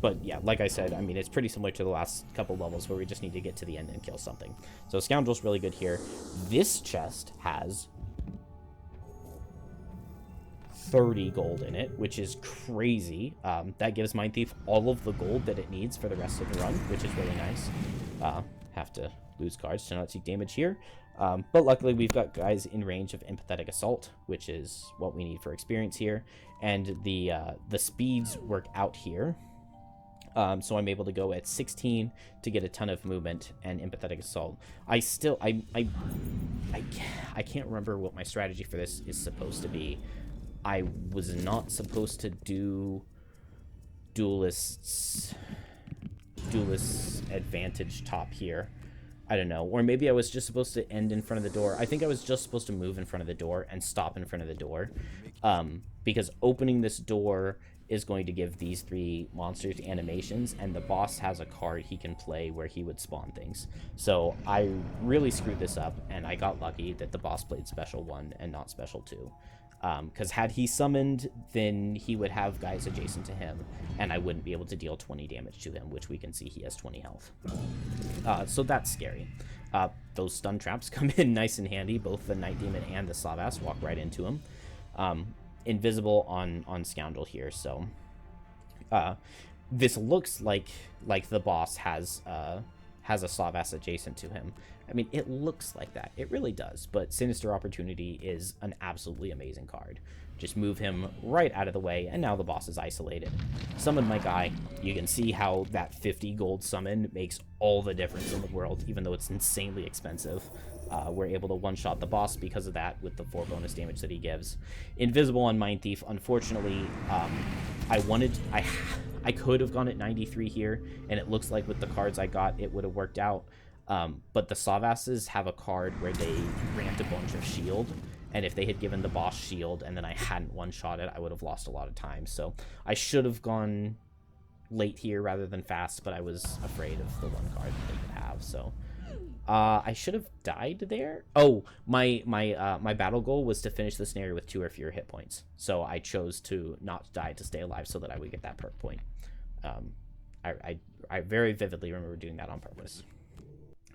But yeah, like I said, I mean, it's pretty similar to the last couple levels where we just need to get to the end and kill something. So Scoundrel's really good here. This chest has 30 gold in it, which is crazy. That gives Mind Thief all of the gold that it needs for the rest of the run, which is really nice. Have to lose cards to not take damage here. But luckily we've got guys in range of Empathetic Assault, which is what we need for experience here. And the speeds work out here. So I'm able to go at 16 to get a ton of movement and Empathetic Assault. I can't remember what my strategy for this is supposed to be. I was not supposed to do Duelist's Advantage top here. I don't know. Or maybe I was just supposed to end in front of the door. I think I was just supposed to move in front of the door and stop in front of the door. Because opening this door is going to give these 3 monsters animations, and the boss has a card he can play where he would spawn things. So I really screwed this up, and I got lucky that the boss played Special 1 and not Special 2. Because had he summoned, then he would have guys adjacent to him, and I wouldn't be able to deal 20 damage to him, which we can see he has 20 health. So that's scary. Those stun traps come in nice and handy. Both the Night Demon and the Savas walk right into him. Invisible on Scoundrel here, so this looks like the boss has a Savas adjacent to him. I mean, it looks like that. It really does, but Sinister Opportunity is an absolutely amazing card. Just move him right out of the way, and now the boss is isolated. Summon my guy. You can see how that 50 gold summon makes all the difference in the world, even though it's insanely expensive. We're able to one-shot the boss because of that with the 4 bonus damage that he gives. Invisible on Mind Thief. Unfortunately, I could have gone at 93 here, and it looks like with the cards I got, it would have worked out. But the Savases have a card where they grant a bunch of shield, and if they had given the boss shield and then I hadn't one-shot it, I would have lost a lot of time. So I should have gone late here rather than fast, but I was afraid of the one card that they could have. So I should have died there. Oh, my battle goal was to finish the scenario with 2 or fewer hit points. So I chose to not die to stay alive so that I would get that perk point. I very vividly remember doing that on purpose.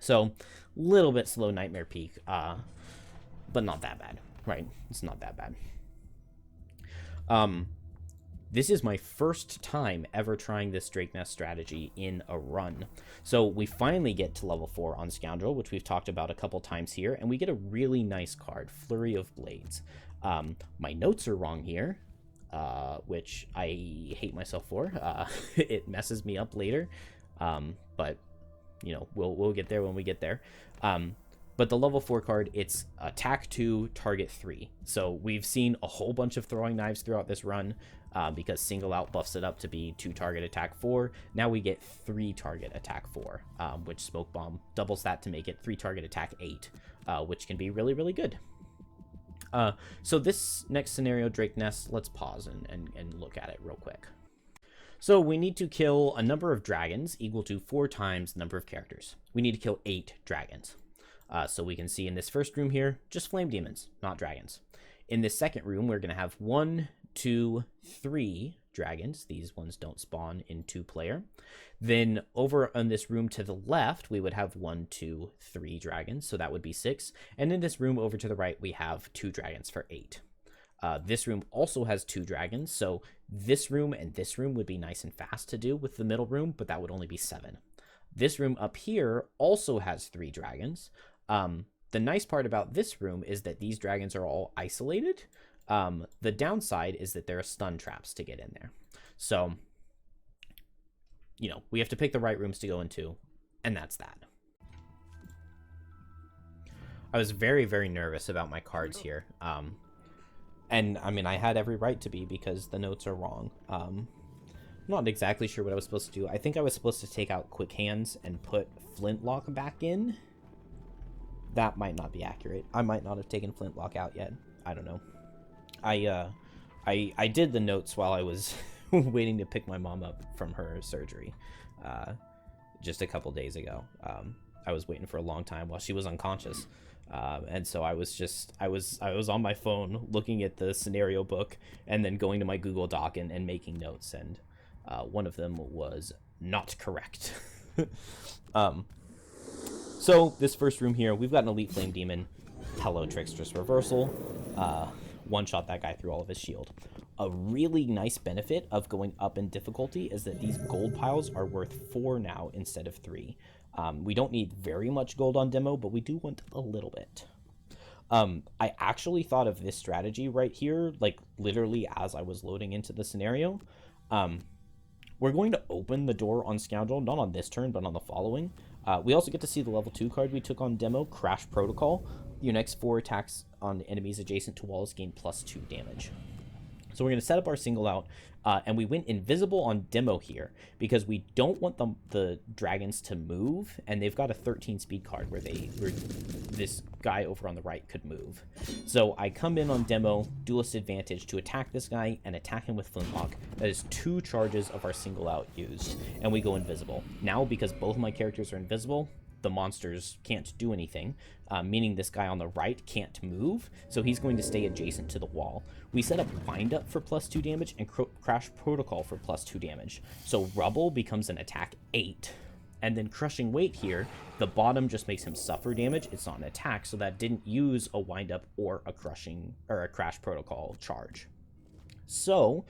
So, little bit slow Nightmare Peak, but not that bad, right? It's not that bad. This is my first time ever trying this Drake Nest strategy in a run. So we finally get to level 4 on Scoundrel, which we've talked about a couple times here, and we get a really nice card, Flurry of Blades. My notes are wrong here, which I hate myself for. It messes me up later, but you know, we'll get there when we get there. But the level 4 card, it's attack 2, target 3. So we've seen a whole bunch of throwing knives throughout this run because single out buffs it up to be 2 target attack 4. Now we get 3 target attack 4, which Smoke Bomb doubles that to make it 3 target attack 8, which can be really, really good. So this next scenario, Drake Nest, let's pause and look at it real quick. So we need to kill a number of dragons equal to 4 times the number of characters. We need to kill 8 dragons. So we can see in this first room here, just flame demons, not dragons. In this second room, we're going to have 1, 2, 3 dragons. These ones don't spawn in 2-player. Then over on this room to the left, we would have 1, 2, 3 dragons. So that would be 6. And in this room over to the right, we have 2 dragons for 8. This room also has 2 dragons. So this room and this room would be nice and fast to do with the middle room, but that would only be 7. This room up here also has 3 dragons. The nice part about this room is that these dragons are all isolated. The downside is that there are stun traps to get in there. So, you know, we have to pick the right rooms to go into, and that's that. I was very, very nervous about my cards here. And, I mean, I had every right to be because the notes are wrong. I'm not exactly sure what I was supposed to do. I think I was supposed to take out Quick Hands and put Flintlock back in. That might not be accurate. I might not have taken Flintlock out yet. I don't know. I did the notes while I was waiting to pick my mom up from her surgery just a couple days ago. I was waiting for a long time while she was unconscious. And so I was on my phone looking at the scenario book and then going to my Google Doc and making notes, and one of them was not correct. So this first room here, we've got an Elite Flame Demon. Hello, Trickster's Reversal. One-shot that guy through all of his shield. A really nice benefit of going up in difficulty is that these gold piles are worth 4 now instead of 3. We don't need very much gold on demo, but we do want a little bit. I actually thought of this strategy right here, like literally as I was loading into the scenario. We're going to open the door on Scoundrel, not on this turn, but on the following. We also get to see the level 2 card we took on demo, Crash Protocol. Your next 4 attacks on enemies adjacent to walls gain +2 damage. So we're going to set up our single out, and we went invisible on demo here because we don't want the dragons to move, and they've got a 13 speed card where this guy over on the right could move. So I come in on demo, duelist advantage to attack this guy and attack him with Flintlock. That is 2 charges of our single out used, and we go invisible. Now, because both of my characters are invisible, the monsters can't do anything, meaning this guy on the right can't move, so he's going to stay adjacent to the wall. We set up Wind Up for +2 damage and Crash Protocol for +2 damage. So Rubble becomes an attack 8. And then Crushing Weight here, the bottom just makes him suffer damage. It's not an attack, so that didn't use a Wind Up or a Crash Protocol charge. So,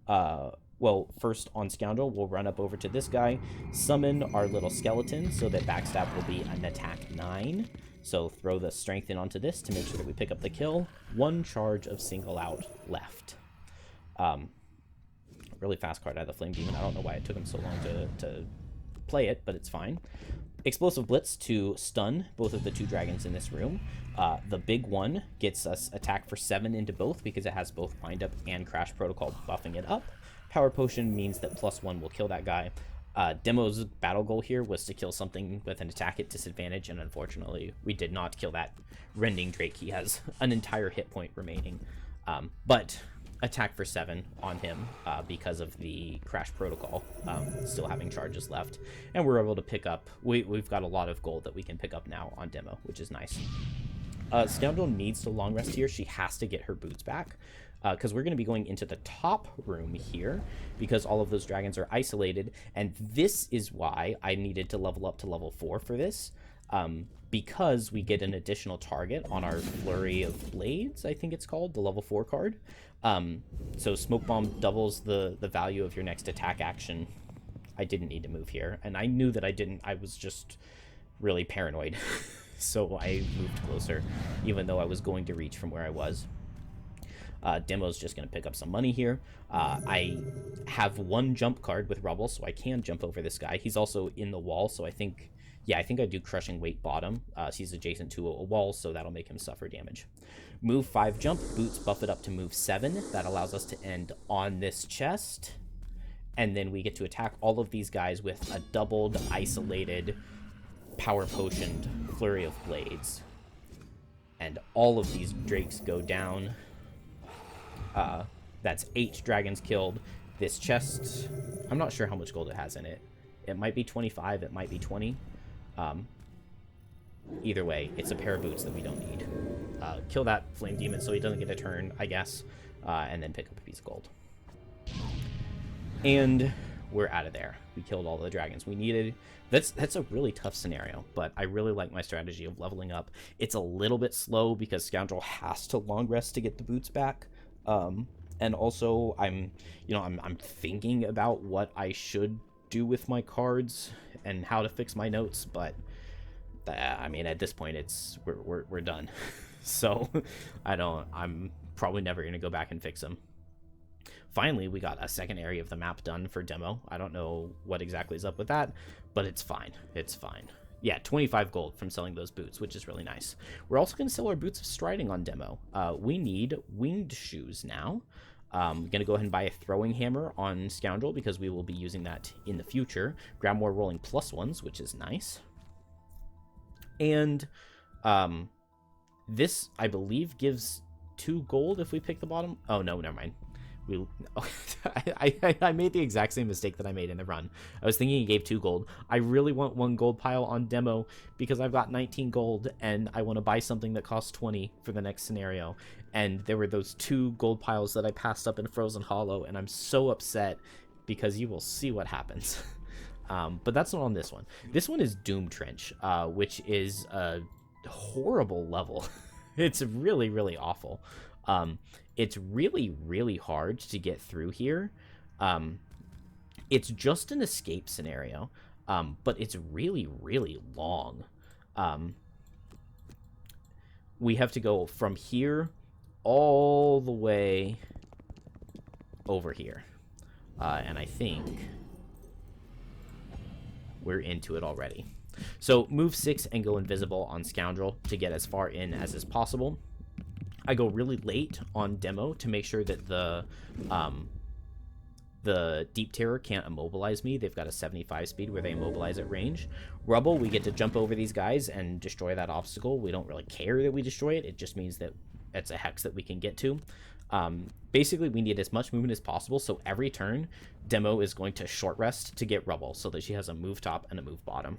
well, first on Scoundrel, we'll run up over to this guy, summon our little skeleton so that backstab will be an attack 9. So throw the strength in onto this to make sure that we pick up the kill. 1 charge of single out left. Really fast card out of the Flame Demon. I don't know why it took him so long to play it, but it's fine. Explosive Blitz to stun both of the 2 dragons in this room. The big one gets us attack for 7 into both because it has both Wind Up and Crash Protocol buffing it up. Power Potion means that +1 will kill that guy. Demo's battle goal here was to kill something with an attack at disadvantage, and unfortunately, we did not kill that Rending Drake. He has an entire hit point remaining. But attack for 7 on him because of the Crash Protocol still having charges left. And we're able to pick up... We've got a lot of gold that we can pick up now on demo, which is nice. Scoundrel needs to long rest here. She has to get her boots back. Because we're going to be going into the top room here because all of those dragons are isolated. And this is why I needed to level up to level 4 for this. Because we get an additional target on our Flurry of Blades, I think it's called, the level 4 card. So Smoke Bomb doubles the value of your next attack action. I didn't need to move here. And I knew that I didn't. I was just really paranoid. So I moved closer, even though I was going to reach from where I was. Demo's just going to pick up some money here. I have 1 jump card with Rubble, so I can jump over this guy. He's also in the wall, so I think I do Crushing Weight bottom. He's adjacent to a wall, so that'll make him suffer damage. Move 5 jump, boots buff it up to move 7. That allows us to end on this chest. And then we get to attack all of these guys with a doubled, isolated, power potioned Flurry of Blades. And all of these drakes go down. That's 8 dragons killed. This chest, I'm not sure how much gold it has in it. It might be 25, it might be 20. Either way, it's a pair of boots that we don't need. Kill that flame demon so he doesn't get a turn, I guess, and then pick up a piece of gold. And we're out of there. We killed all the dragons we needed. That's a really tough scenario, but I really like my strategy of leveling up. It's a little bit slow because Scoundrel has to long rest to get the boots back. And also I'm thinking about what I should do with my cards and how to fix my notes, but I mean, at this point we're done. So I'm probably never going to go back and fix them. Finally, we got a second area of the map done for demo. I don't know what exactly is up with that, but it's fine. It's fine. Yeah, 25 gold from selling those boots, which is really nice. We're also going to sell our boots of striding on demo. We need winged shoes now. I'm going to go ahead and buy a throwing hammer on Scoundrel because we will be using that in the future. Grab more rolling +1s, which is nice. And this, I believe, gives 2 gold if we pick the bottom. Oh, no, never mind. I made the exact same mistake that I made in the run. I was thinking he gave 2 gold. I really want 1 gold pile on demo because I've got 19 gold and I want to buy something that costs 20 for the next scenario. And there were those 2 gold piles that I passed up in Frozen Hollow, and I'm so upset because you will see what happens. But that's not on this one. This one is Doom Trench, which is a horrible level. It's really, really awful. It's really, really hard to get through here. It's just an escape scenario, but it's really, really long. We have to go from here all the way over here. And I think we're into it already. So move 6 and go invisible on Scoundrel to get as far in as is possible. I go really late on demo to make sure that the Deep Terror can't immobilize me. They've got a 75 speed where they immobilize at range. Rubble, we get to jump over these guys and destroy that obstacle. We don't really care that we destroy it. It just means that it's a hex that we can get to. Basically, we need as much movement as possible, so every turn, Demo is going to short rest to get Rubble so that she has a move top and a move bottom.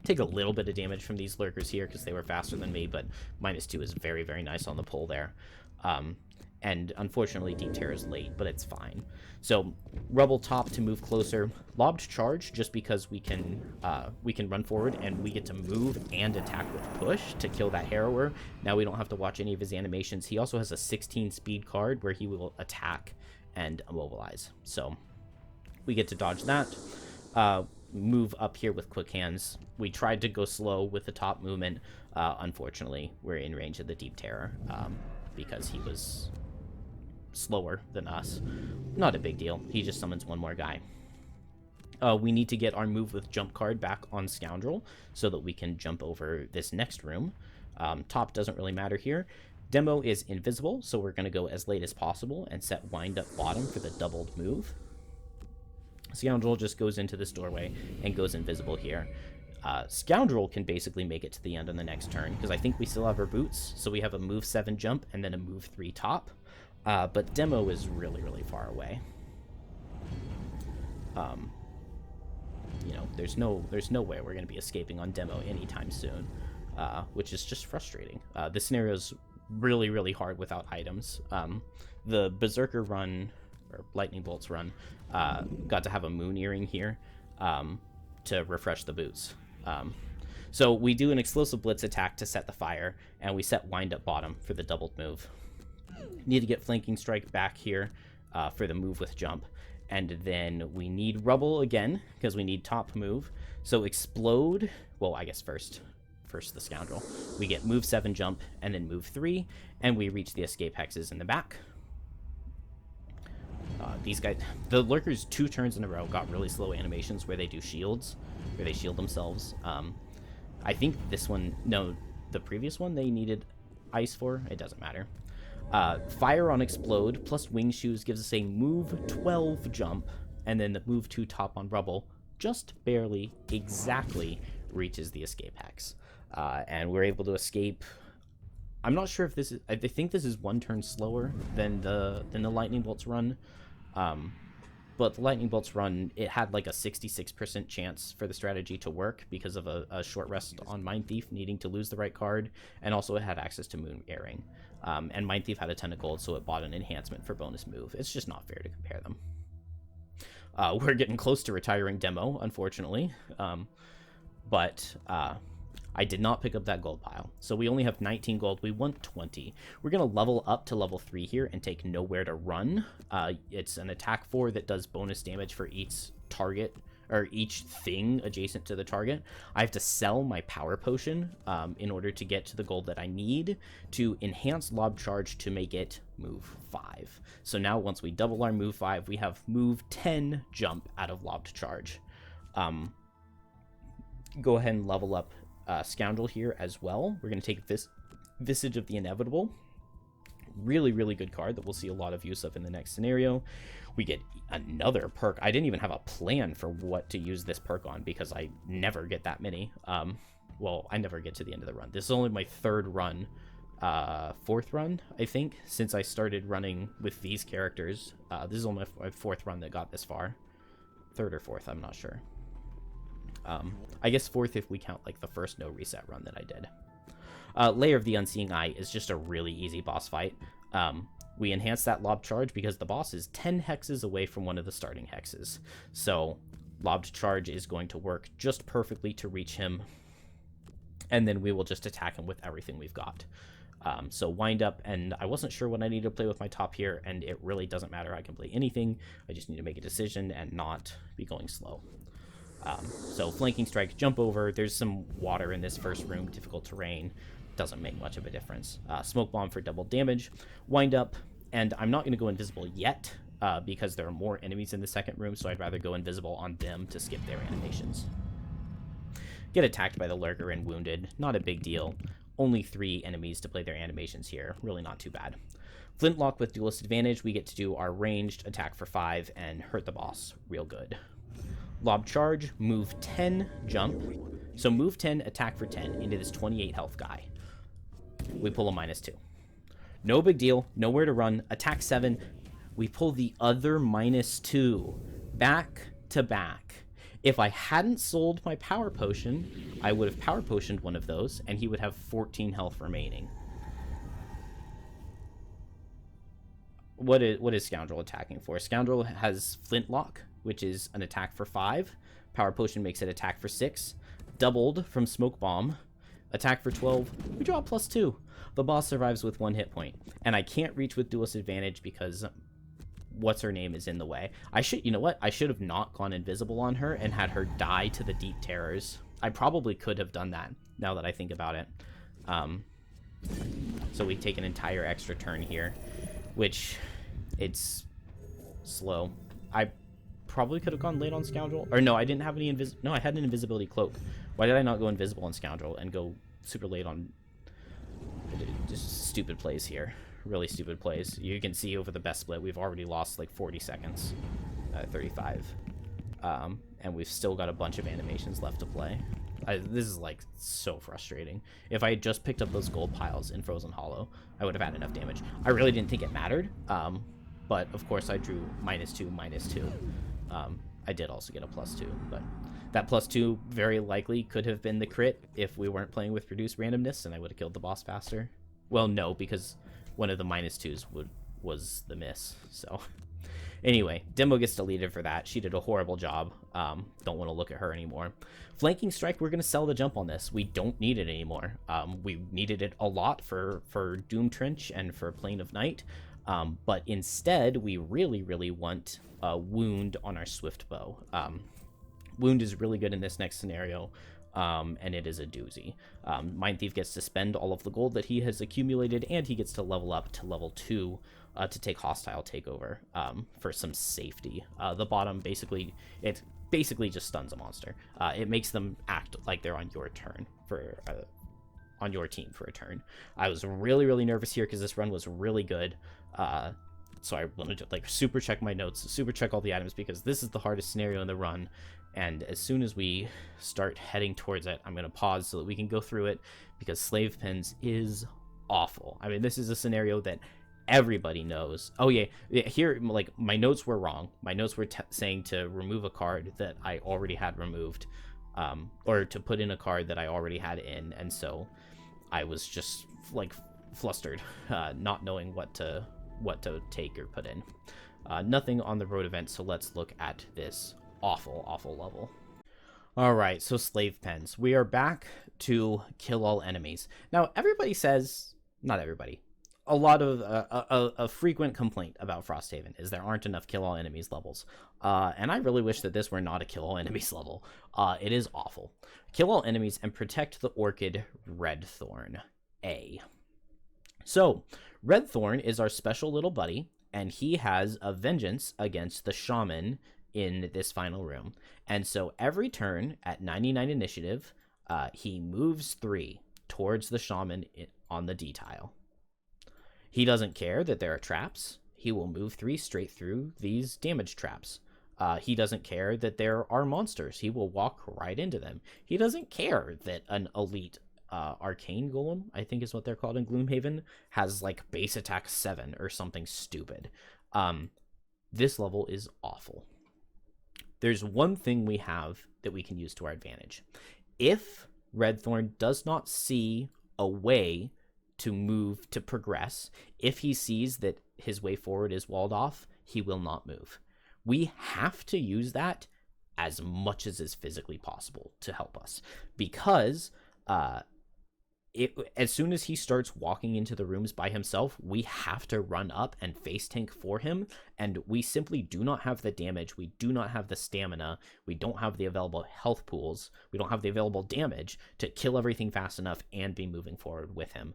Take a little bit of damage from these lurkers here because they were faster than me, but -2 is very, very nice on the pull there. And unfortunately, Deep Terror is late, but it's fine. So Rubble top to move closer. Lobbed Charge just because we can run forward and we get to move and attack with push to kill that Harrower. Now we don't have to watch any of his animations. He also has a 16 speed card where he will attack and immobilize. So we get to dodge that. Move up here with quick hands. We tried to go slow with the top movement. Unfortunately, we're in range of the Deep Terror because he was slower than us. Not a big deal. He just summons 1 more guy. We need to get our move with jump card back on Scoundrel so that we can jump over this next room. Top doesn't really matter here. Demo is invisible, so we're going to go as late as possible and set wind up bottom for the doubled move. Scoundrel just goes into this doorway and goes invisible here. Scoundrel can basically make it to the end on the next turn because I think we still have our boots, so we have a move 7 jump and then a move 3 top. But demo is really, really far away. You know, there's no way we're going to be escaping on demo anytime soon, which is just frustrating. This scenario is really, really hard without items. The Berserker run, or Lightning Bolts run, got to have a Moon Earring here to refresh the boots. So we do an Explosive Blitz attack to set the fire, and we set Wind Up bottom for the doubled move. Need to get Flanking Strike back here for the move with jump. And then we need Rubble again, because we need top move. So Explode, well, I guess first the Scoundrel. We get move 7 jump, and then move 3, and we reach the escape hexes in the back. These guys, the Lurkers 2 turns in a row got really slow animations where they do shields, where they shield themselves. I think this one, no, the previous one they needed ice for. It doesn't matter. Fire on Explode plus Wing Shoes gives us a move 12 jump, and then the move 2 top on Rubble just barely, exactly reaches the escape hex. And we're able to escape. I'm not sure if this is, I think this is 1 turn slower than the Lightning Bolts run. But the Lightning Bolts run, it had like a 66% chance for the strategy to work because of a short rest on Mind Thief needing to lose the right card, and also it had access to Moon Earring. And Mind Thief had a ton of gold, so it bought an enhancement for bonus move. It's just not fair to compare them. We're getting close to retiring demo, unfortunately. But I did not pick up that gold pile. So we only have 19 gold. We want 20. We're going to level up to level 3 here and take Nowhere to Run. It's an attack 4 that does bonus damage for each target, or each thing adjacent to the target. I have to sell my power potion in order to get to the gold that I need to enhance Lob Charge to make it move 5. So now once we double our move 5, we have move 10 jump out of Lob Charge. Go ahead and level up Scoundrel here as well. We're going to take this Visage of the Inevitable. Really, really good card that we'll see a lot of use of in the next scenario. We get another perk. I didn't even have a plan for what to use this perk on because I never get that many. Well, I never get to the end of the run. This is only my 3rd run, 4th run, I think, since I started running with these characters. This is only my 4th run that got this far. 3rd or 4th, I'm not sure. I guess 4th if we count like the first no reset run that I did. Lair of the Unseeing Eye is just a really easy boss fight. We enhance that Lob Charge because the boss is 10 hexes away from one of the starting hexes. So Lob Charge is going to work just perfectly to reach him. And then we will just attack him with everything we've got. So Wind Up, and I wasn't sure what I needed to play with my top here, and it really doesn't matter. I can play anything. I just need to make a decision and not be going slow. So Flanking Strike, jump over. There's some water in this first room, difficult terrain. Doesn't make much of a difference. Smoke Bomb for double damage. Wind Up, and I'm not going to go invisible yet because there are more enemies in the second room, so I'd rather go invisible on them to skip their animations. Get attacked by the Lurker and wounded. Not a big deal. Only 3 enemies to play their animations here. Really not too bad. Flintlock with Duelist Advantage. We get to do our ranged attack for 5 and hurt the boss real good. Lob Charge, move 10, jump. So move 10, attack for 10 into this 28 health guy. We pull a -2. No big deal. Nowhere to run. Attack 7. We pull the other -2. Back to back. If I hadn't sold my power potion, I would have power potioned one of those, and he would have 14 health remaining. What is Scoundrel attacking for? Scoundrel has Flintlock, which is an attack for 5. Power Potion makes it attack for 6. Doubled from Smoke Bomb. Attack for 12. We draw +2. The boss survives with 1 hit point. And I can't reach with Duelist Advantage because what's-her-name is in the way. You know what? I should have not gone invisible on her and had her die to the Deep Terrors. I probably could have done that, now that I think about it. So we take an entire extra turn here, which it's slow. I probably could have gone late on Scoundrel. Or no, I didn't have any no, I had an invisibility cloak. Why did I not go invisible on Scoundrel and go super late on... Just stupid plays here. Really stupid plays. You can see over the best split, we've already lost like 40 seconds. 35. And we've still got a bunch of animations left to play. This is like so frustrating. If I had just picked up those gold piles in Frozen Hollow, I would have had enough damage. I really didn't think it mattered, but of course I drew -2, -2. I did also get a +2, but that +2 very likely could have been the crit if we weren't playing with reduced randomness, and I would have killed the boss faster. Well, no, because one of the -2s was the miss. So anyway, Demo gets deleted for that. She did a horrible job. Don't want to look at her anymore. Flanking Strike, we're going to sell the jump on this. We don't need it anymore. We needed it a lot for Doom Trench and for Plane of Night. But instead, we really want Wound on our Swift Bow. Wound is really good in this next scenario, and it is a doozy. Mind Thief gets to spend all of the gold that he has accumulated, and he gets to level up to level 2 to take Hostile Takeover for some safety. The bottom, it basically just stuns a monster. It makes them act like they're on your turn for on your team for a turn. I was really nervous here because this run was really good. So I wanted to like super check my notes, super check all the items, because this is the hardest scenario in the run. And as soon as we start heading towards it, I'm going to pause so that we can go through it, because Slave Pens is awful. I mean, this is a scenario that everybody knows. Oh yeah, here, like, my notes were wrong. My notes were saying to remove a card that I already had removed, or to put in a card that I already had in, and so I was just like flustered, not knowing what to take or put in. Nothing on the road event, so let's look at this awful level. Alright, so Slave Pens. We are back to kill all enemies. Now, everybody says, not everybody, a lot of a frequent complaint about Frosthaven is there aren't enough kill all enemies levels, and I really wish that this were not a kill all enemies level. It is awful. Kill all enemies and protect the Orchid Redthorn A. So Redthorn is our special little buddy, and he has a vengeance against the shaman in this final room. And so every turn at 99 initiative, he moves 3 towards the shaman on the D tile. He doesn't care that there are traps. He will move 3 straight through these damage traps. He doesn't care that there are monsters. He will walk right into them. He doesn't care that an elite arcane golem, I think is what they're called in Gloomhaven, has like base attack 7 or something stupid. This level is awful. There's one thing we have that we can use to our advantage. If Redthorn does not see a way to move, to progress, if he sees that his way forward is walled off, he will not move. We have to use that as much as is physically possible to help us, because as soon as he starts walking into the rooms by himself, we have to run up and face tank for him, and we simply do not have the damage, we do not have the stamina, we don't have the available health pools, we don't have the available damage to kill everything fast enough and be moving forward with him.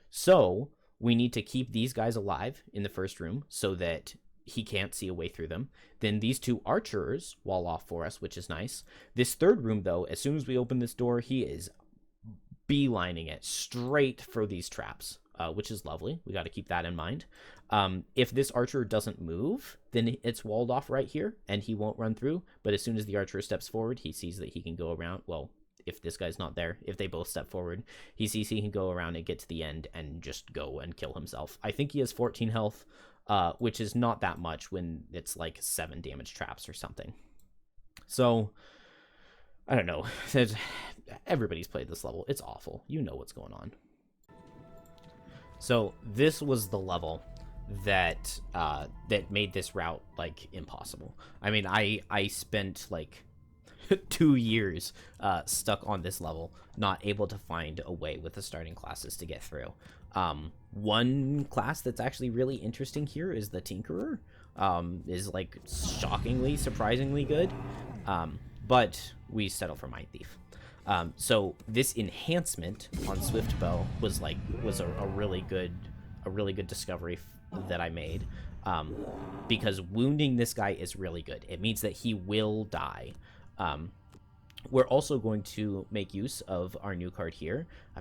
So we need to keep these guys alive in the first room so that he can't see a way through them. Then these 2 archers wall off for us, which is nice. This third room, though, as soon as we open this door, he is beelining it straight for these traps, which is lovely. We got to keep that in mind. If this archer doesn't move, then it's walled off right here, and he won't run through. But as soon as the archer steps forward, he sees that he can go around. Well, if this guy's not there, if they both step forward, he sees he can go around and get to the end and just go and kill himself. I think he has 14 health, which is not that much when it's like 7 damage traps or something. So I don't know. Everybody's played this level. It's awful. You know what's going on. So this was the level that that made this route like impossible. I mean, I spent like 2 years stuck on this level, not able to find a way with the starting classes to get through. One class that's actually really interesting here is the Tinkerer. Is like shockingly, surprisingly good. But we settle for Mind Thief. So this enhancement on Swift Bow was a really good discovery that I made, because wounding this guy is really good. It means that he will die. We're also going to make use of our new card here. I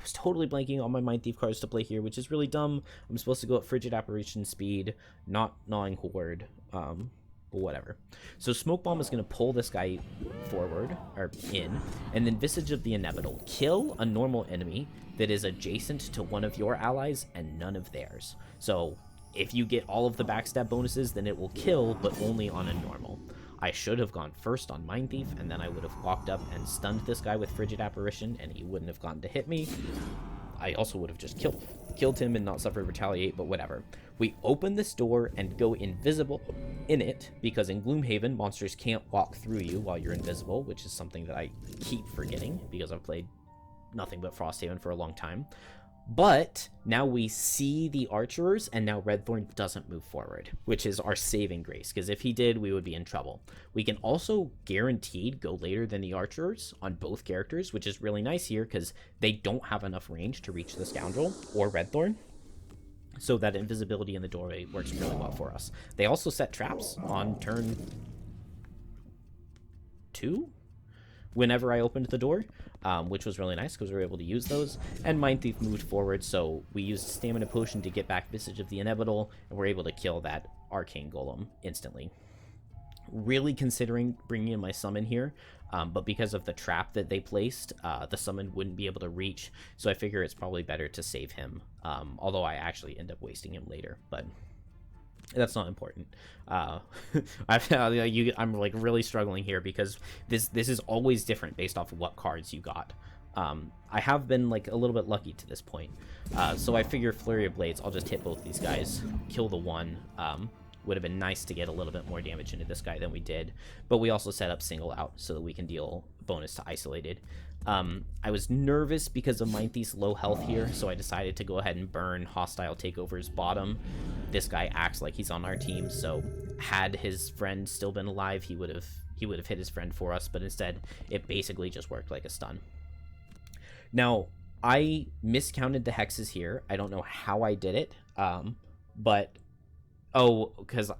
was totally blanking on my Mind Thief cards to play here, which is really dumb. I'm supposed to go at Frigid Apparition Speed, not Gnawing Horde, but whatever. So Smoke Bomb is going to pull this guy forward, or in, and then Visage of the Inevitable. Kill a normal enemy that is adjacent to one of your allies and none of theirs. So if you get all of the backstab bonuses, then it will kill, but only on a normal. I should have gone first on Mind Thief, and then I would have walked up and stunned this guy with Frigid Apparition, and he wouldn't have gotten to hit me. I also would have just killed him and not suffered retaliate, but whatever. We open this door and go invisible in it, because in Gloomhaven, monsters can't walk through you while you're invisible, which is something that I keep forgetting, because I've played nothing but Frosthaven for a long time. But now we see the archers, and now Redthorn doesn't move forward, which is our saving grace, because if he did, we would be in trouble. We can also guaranteed go later than the archers on both characters, which is really nice here, because they don't have enough range to reach the Scoundrel or Redthorn. So that invisibility in the doorway works really well for us. They also set traps on turn 2 whenever I opened the door, which was really nice because we were able to use those. And Mind Thief moved forward, so we used Stamina Potion to get back Visage of the Inevitable, and we're able to kill that Arcane Golem instantly. Really considering bringing in my summon here, but because of the trap that they placed, the summon wouldn't be able to reach, so I figure it's probably better to save him, although I actually end up wasting him later, but that's not important. I'm like really struggling here because this is always different based off of what cards you got. I have been like a little bit lucky to this point, so I figure Flurry of Blades, I'll just hit both these guys, kill the one. Would have been nice to get a little bit more damage into this guy than we did, but we also set up Single Out so that we can deal bonus to Isolated. I was nervous because of Mind Thief's low health here, so I decided to go ahead and burn Hostile Takeover's bottom. This guy acts like he's on our team, so had his friend still been alive, he would have hit his friend for us, but instead it basically just worked like a stun. Now, I miscounted the hexes here. I don't know how I did it, but because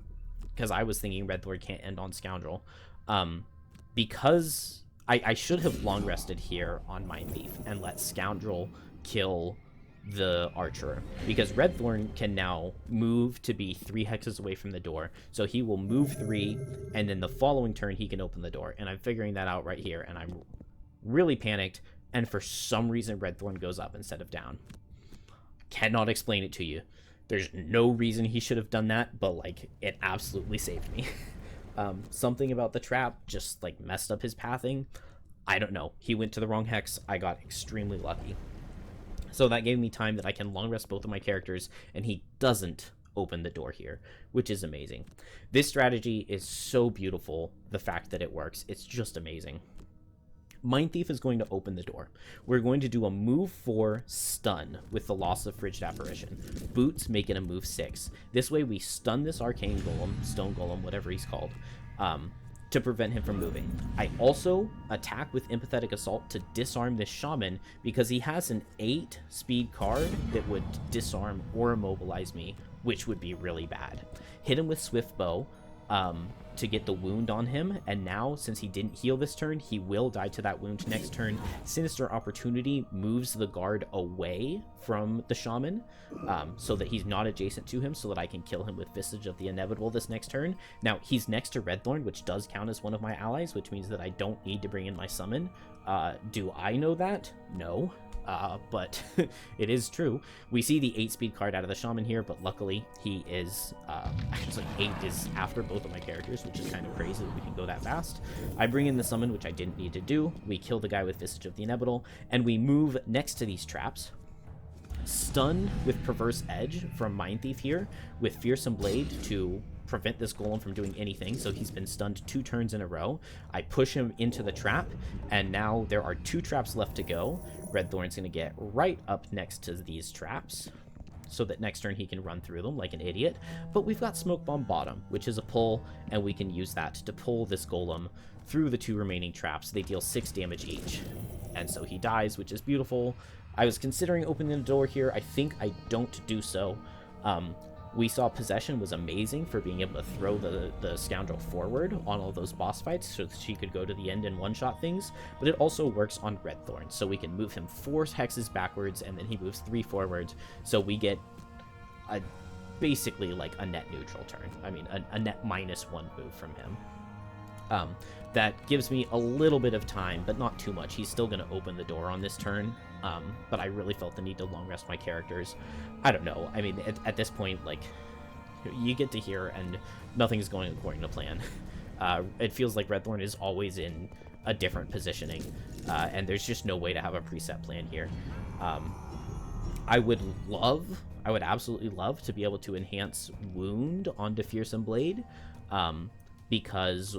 I was thinking Redthorn can't end on Scoundrel. Because I should have long rested here on Mind Thief and let Scoundrel kill the Archer, because Redthorn can now move to be 3 hexes away from the door, so he will move 3, and then the following turn he can open the door, and I'm figuring that out right here, and I'm really panicked, and for some reason Redthorn goes up instead of down. Cannot explain it to you. There's no reason he should have done that, but like it absolutely saved me. Something about the trap just like messed up his pathing. I don't know. He went to the wrong hex. I got extremely lucky. So that gave me time that I can long rest both of my characters, and he doesn't open the door here, which is amazing. This strategy is so beautiful. The fact that it works, it's just amazing. Mind Thief is going to open the door. We're going to do a move 4 stun with the loss of Frigid Apparition. Boots make it a move 6. This way we stun this Arcane Golem, Stone Golem, whatever he's called, to prevent him from moving. I also attack with Empathetic Assault to disarm this Shaman because he has an 8 speed card that would disarm or immobilize me, which would be really bad. Hit him with Swift Bow to get the wound on him, and now since he didn't heal this turn, he will die to that wound next turn. Sinister Opportunity moves the guard away from the Shaman, so that he's not adjacent to him, so that I can kill him with Visage of the Inevitable this next turn. Now he's next to Redthorn, which does count as one of my allies, which means that I don't need to bring in my summon. Do I know that? No. But it is true. We see the 8 speed card out of the Shaman here, but luckily he is, actually 8 is after both of my characters, which is kind of crazy that we can go that fast. I bring in the summon, which I didn't need to do. We kill the guy with Visage of the Inevitable, and we move next to these traps. Stun with Perverse Edge from Mind Thief here, with Fearsome Blade to prevent this golem from doing anything, so he's been stunned 2 turns in a row. I push him into the trap, and now there are 2 traps left to go. Redthorn's going to get right up next to these traps, so that next turn he can run through them like an idiot. But we've got Smoke Bomb bottom, which is a pull, and we can use that to pull this golem through the 2 remaining traps. They deal 6 damage each, and so he dies, which is beautiful. I was considering opening the door here. I think I don't do so. We saw Possession was amazing for being able to throw the Scoundrel forward on all those boss fights so that she could go to the end and one-shot things, but it also works on Redthorn, so we can move him 4 hexes backwards, and then he moves 3 forwards, so we get a basically like a net neutral turn. I mean, a net -1 move from him. That gives me a little bit of time, but not too much. He's still going to open the door on this turn, but I really felt the need to long rest my characters. I don't know. I mean, at this point, like, you get to here and nothing's going according to plan. It feels like Redthorn is always in a different positioning, and there's just no way to have a preset plan here. I would absolutely love to be able to enhance Wound onto Fearsome Blade, because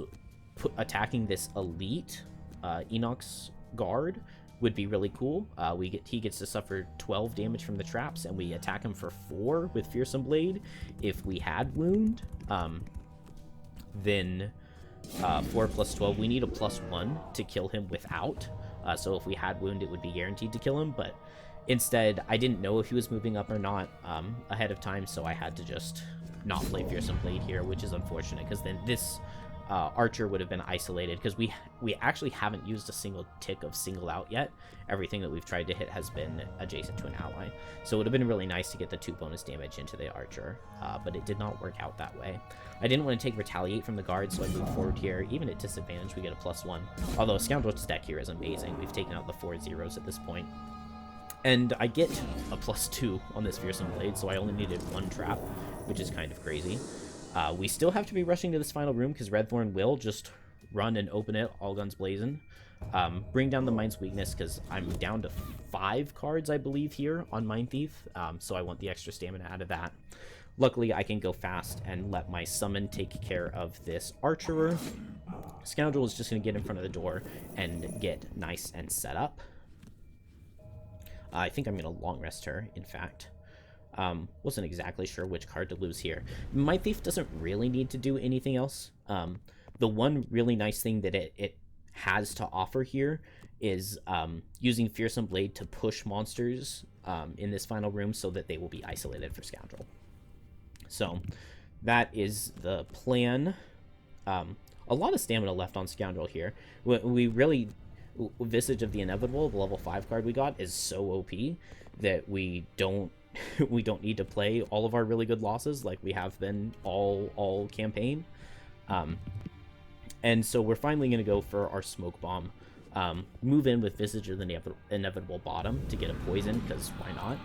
attacking this elite Enoch's guard would be really cool. He gets to suffer 12 damage from the traps, and we attack him for 4 with Fearsome Blade. If we had Wound, then 4 plus 12, we need a +1 to kill him without. So if we had Wound, it would be guaranteed to kill him, but instead, I didn't know if he was moving up or not ahead of time, so I had to just not play Fearsome Blade here, which is unfortunate, because then this Archer would have been isolated, because we actually haven't used a single tick of single out yet. Everything that we've tried to hit has been adjacent to an ally, so it would have been really nice to get the 2 bonus damage into the Archer, but it did not work out that way. I didn't want to take Retaliate from the guard, so I moved forward here. Even at disadvantage, we get a +1, although Scoundrel's deck here is amazing. We've taken out the 4 zeros at this point. And I get a +2 on this Fearsome Blade, so I only needed 1 trap, which is kind of crazy. We still have to be rushing to this final room, because Redthorn will just run and open it, all guns blazing. Bring down the Mind's Weakness, because I'm down to 5 cards, I believe, here on Mind Thief, so I want the extra stamina out of that. Luckily, I can go fast and let my summon take care of this Archerer. Scoundrel is just going to get in front of the door and get nice and set up. I think I'm going to long rest her, in fact. Wasn't exactly sure which card to lose here. Mind Thief doesn't really need to do anything else. The one really nice thing that it has to offer here is using Fearsome Blade to push monsters in this final room so that they will be isolated for Scoundrel. So that is the plan. A lot of stamina left on Scoundrel here. We really... Visage of the Inevitable, the level 5 card we got, is so OP that we don't need to play all of our really good losses like we have been all campaign. And so we're finally going to go for our Smoke Bomb. Move in with Visage of the Inevitable bottom to get a poison, because why not?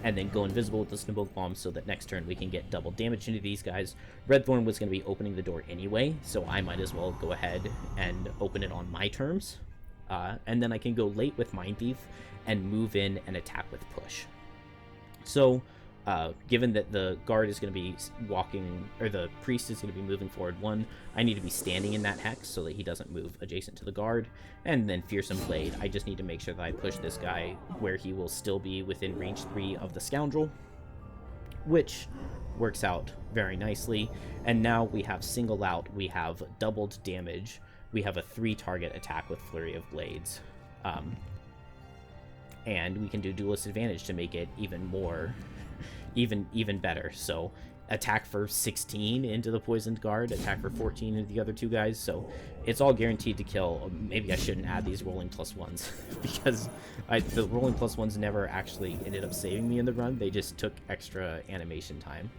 And then go invisible with the Smoke Bomb so that next turn we can get double damage into these guys. Redthorn was going to be opening the door anyway, so I might as well go ahead and open it on my terms. And then I can go late with Mind Thief and move in and attack with Push. So, given that the guard is going to be walking, or the priest is going to be moving forward 1, I need to be standing in that hex so that he doesn't move adjacent to the guard. And then Fearsome Blade, I just need to make sure that I push this guy where he will still be within range 3 of the Scoundrel, which works out very nicely. And now we have single out, we have doubled damage, we have a 3-target attack with Flurry of Blades. And we can do Duelist Advantage to make it even more... even better. So attack for 16 into the poisoned guard, attack for 14 into the other 2 guys, so it's all guaranteed to kill. Maybe I shouldn't add these rolling +1s because the rolling +1s never actually ended up saving me in the run. They just took extra animation time.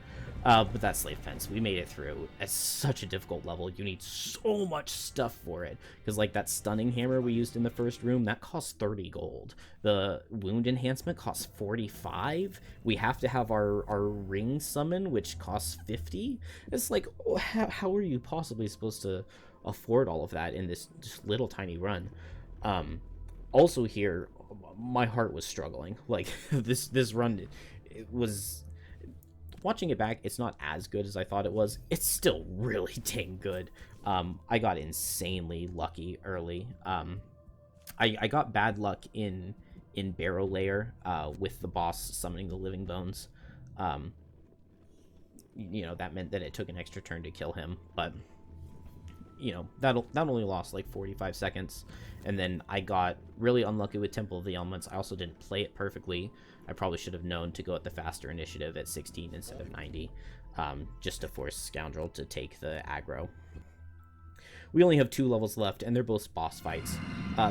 But that's Slave Fence. We made it through. It's such a difficult level. You need so much stuff for it. Because, like, that Stunning Hammer we used in the first room, that costs 30 gold. The Wound Enhancement costs 45. We have to have our Ring Summon, which costs 50. It's like, how are you possibly supposed to afford all of that in this just little tiny run? Also here, my heart was struggling. Like, this run, it was... Watching it back, it's not as good as I thought it was. It's still really dang good. I got insanely lucky early. I got bad luck in Barrow Lair with the boss summoning the Living Bones. You know, that meant that it took an extra turn to kill him, but you know, that only lost like 45 seconds. And then I got really unlucky with Temple of the Elements. I also didn't play it perfectly. I probably should have known to go at the faster initiative at 16 instead of 90, just to force Scoundrel to take the aggro. We only have 2 levels left, and they're both boss fights.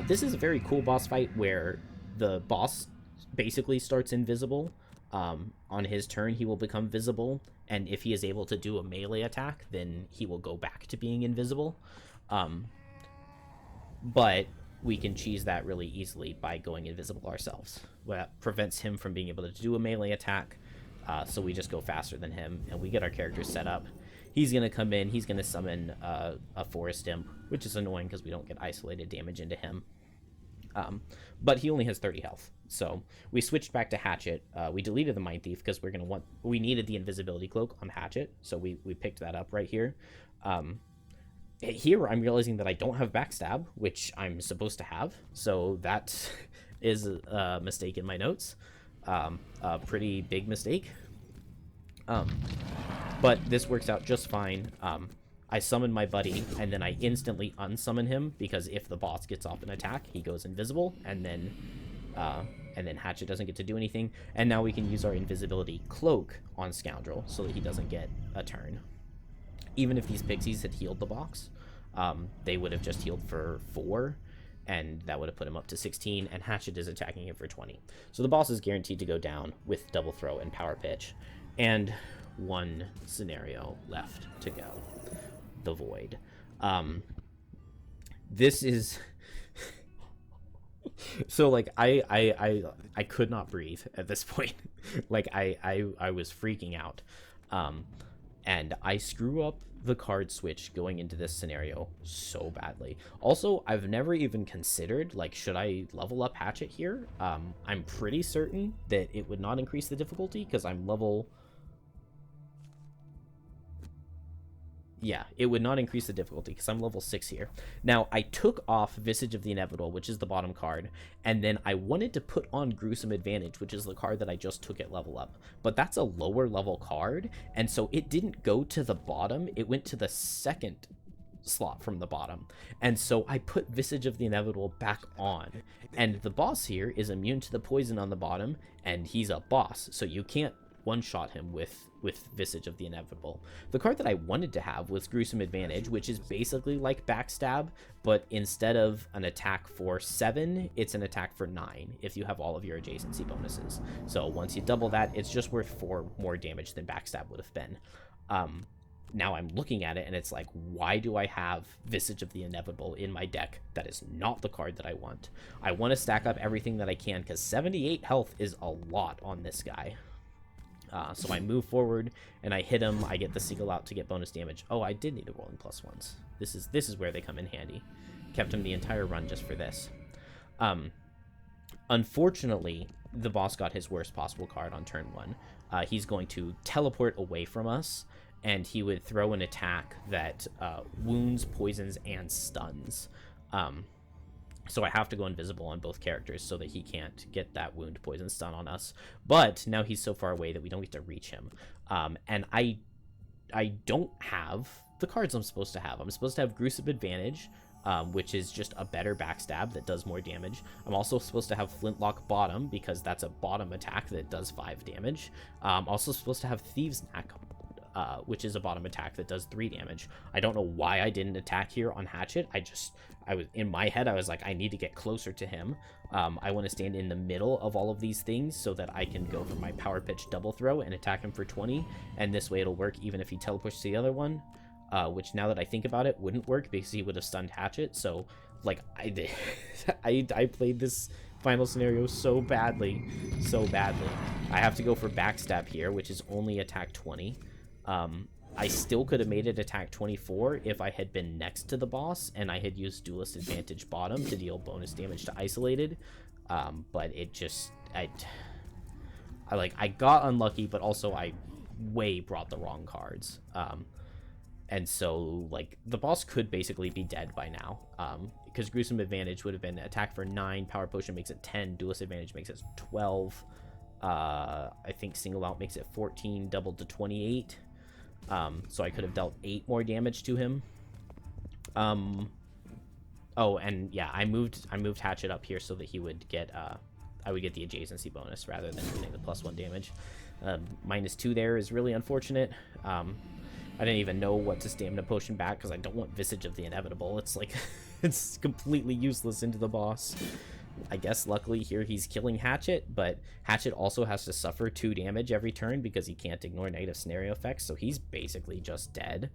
This is a very cool boss fight where the boss basically starts invisible. On his turn, he will become visible, and if he is able to do a melee attack, then he will go back to being invisible. But we can cheese that really easily by going invisible ourselves. That prevents him from being able to do a melee attack, so we just go faster than him, and we get our characters set up. He's going to come in, he's going to summon a Forest Imp, which is annoying because we don't get isolated damage into him. But he only has 30 health, so we switched back to Hatchet. We deleted the Mind Thief because we needed the invisibility cloak on Hatchet, so we picked that up right here. Here I'm realizing that I don't have backstab, which I'm supposed to have, so that is a mistake in my notes. A pretty big mistake. But this works out just fine. I summon my buddy, and then I instantly unsummon him, because if the boss gets off an attack, he goes invisible, and then Hatchet doesn't get to do anything. And now we can use our invisibility cloak on Scoundrel, so that he doesn't get a turn. Even if these pixies had healed the box, they would have just healed for 4, and that would have put him up to 16, and Hatchet is attacking him for 20. So the boss is guaranteed to go down with Double Throw and Power Pitch. And one scenario left to go. The Void. This is... So, like, I could not breathe at this point. Like, I was freaking out. And I screw up the card switch going into this scenario so badly. Also, I've never even considered, like, should I level up Hatchet here? I'm pretty certain that it would not increase the difficulty, because I'm level... Yeah, it would not increase the difficulty because I'm level 6 here. Now, I took off Visage of the Inevitable, which is the bottom card, and then I wanted to put on Gruesome Advantage, which is the card that I just took at level up. But that's a lower level card, and so it didn't go to the bottom. It went to the second slot from the bottom. And so I put Visage of the Inevitable back on. And the boss here is immune to the poison on the bottom, and he's a boss, so you can't one-shot him with Visage of the Inevitable. The card that I wanted to have was Gruesome Advantage, which is basically like Backstab, but instead of an attack for 7, it's an attack for 9 if you have all of your adjacency bonuses. So once you double that, it's just worth 4 more damage than Backstab would have been. Now I'm looking at it, and it's like, why do I have Visage of the Inevitable in my deck? That is not the card that I want. I want to stack up everything that I can, because 78 health is a lot on this guy. So I move forward, and I hit him. I get the Seagull out to get bonus damage. Oh, I did need the rolling +1s. This is where they come in handy. Kept him the entire run just for this. Unfortunately, the boss got his worst possible card on turn 1. He's going to teleport away from us, and he would throw an attack that wounds, poisons, and stuns. So I have to go invisible on both characters so that he can't get that wound, poison, stun on us. But now he's so far away that we don't get to reach him. And I don't have the cards I'm supposed to have. I'm supposed to have Gruesome Advantage, which is just a better backstab that does more damage. I'm also supposed to have Flintlock Bottom, because that's a bottom attack that does 5 damage. I'm also supposed to have Thieves' Knack, which is a bottom attack that does 3 damage. I don't know why I didn't attack here on Hatchet. I was in my head, I was like, I need to get closer to him. I want to stand in the middle of all of these things so that I can go for my Power Pitch Double Throw and attack him for 20, and this way it'll work even if he teleports to the other one, which now that I think about it wouldn't work because he would have stunned Hatchet. So, like, I did I played this final scenario so badly. I have to go for Backstab here, which is only attack 20. I still could have made it attack 24 if I had been next to the boss and I had used Duelist Advantage bottom to deal bonus damage to Isolated. But it just, I got unlucky, but also I way brought the wrong cards. And so, like, the boss could basically be dead by now. Because Gruesome Advantage would have been attack for 9, Power Potion makes it 10, Duelist Advantage makes it 12. I think Single Out makes it 14, doubled to 28. So I could have dealt 8 more damage to him. Oh, and yeah, I moved Hatchet up here so that he would get, I would get the adjacency bonus rather than getting the +1 damage. -2 there is really unfortunate. I didn't even know what to Stamina Potion back because I don't want Visage of the Inevitable. It's like, it's completely useless into the boss. I guess luckily here he's killing Hatchet, but Hatchet also has to suffer 2 damage every turn because he can't ignore negative scenario effects, so he's basically just dead.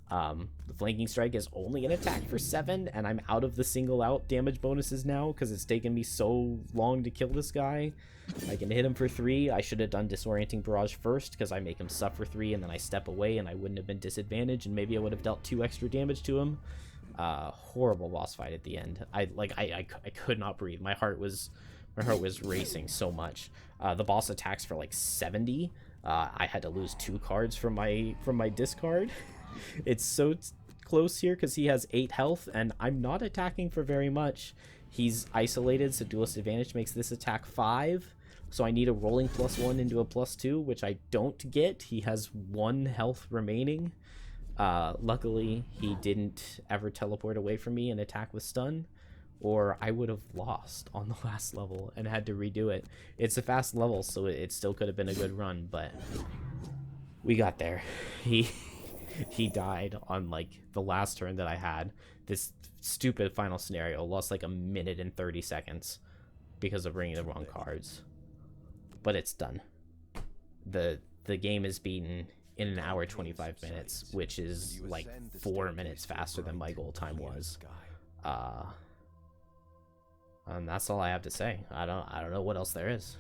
The Flanking Strike is only an attack for 7, and I'm out of the single out damage bonuses now because it's taken me so long to kill this guy. I can hit him for 3. I should have done Disorienting Barrage first because I make him suffer 3 and then I step away and I wouldn't have been disadvantaged, and maybe I would have dealt 2 extra damage to him. Horrible boss fight at the end. I could not breathe. My heart was racing so much. The boss attacks for like 70. I had to lose 2 cards from my discard. It's so close here because he has 8 health and I'm not attacking for very much. He's isolated, so Duelist Advantage makes this attack 5. So I need a rolling +1 into a +2, which I don't get. He has 1 health remaining. Luckily, he didn't ever teleport away from me and attack with stun, or I would have lost on the last level and had to redo it. It's a fast level, so it still could have been a good run, but we got there. He died on like the last turn that I had. This stupid final scenario lost like 1 minute and 30 seconds because of bringing the wrong cards, but it's done. The game is beaten in 1 hour 25 minutes, which is like 4 minutes faster than my goal time was. And that's all I have to say. I don't know what else there is.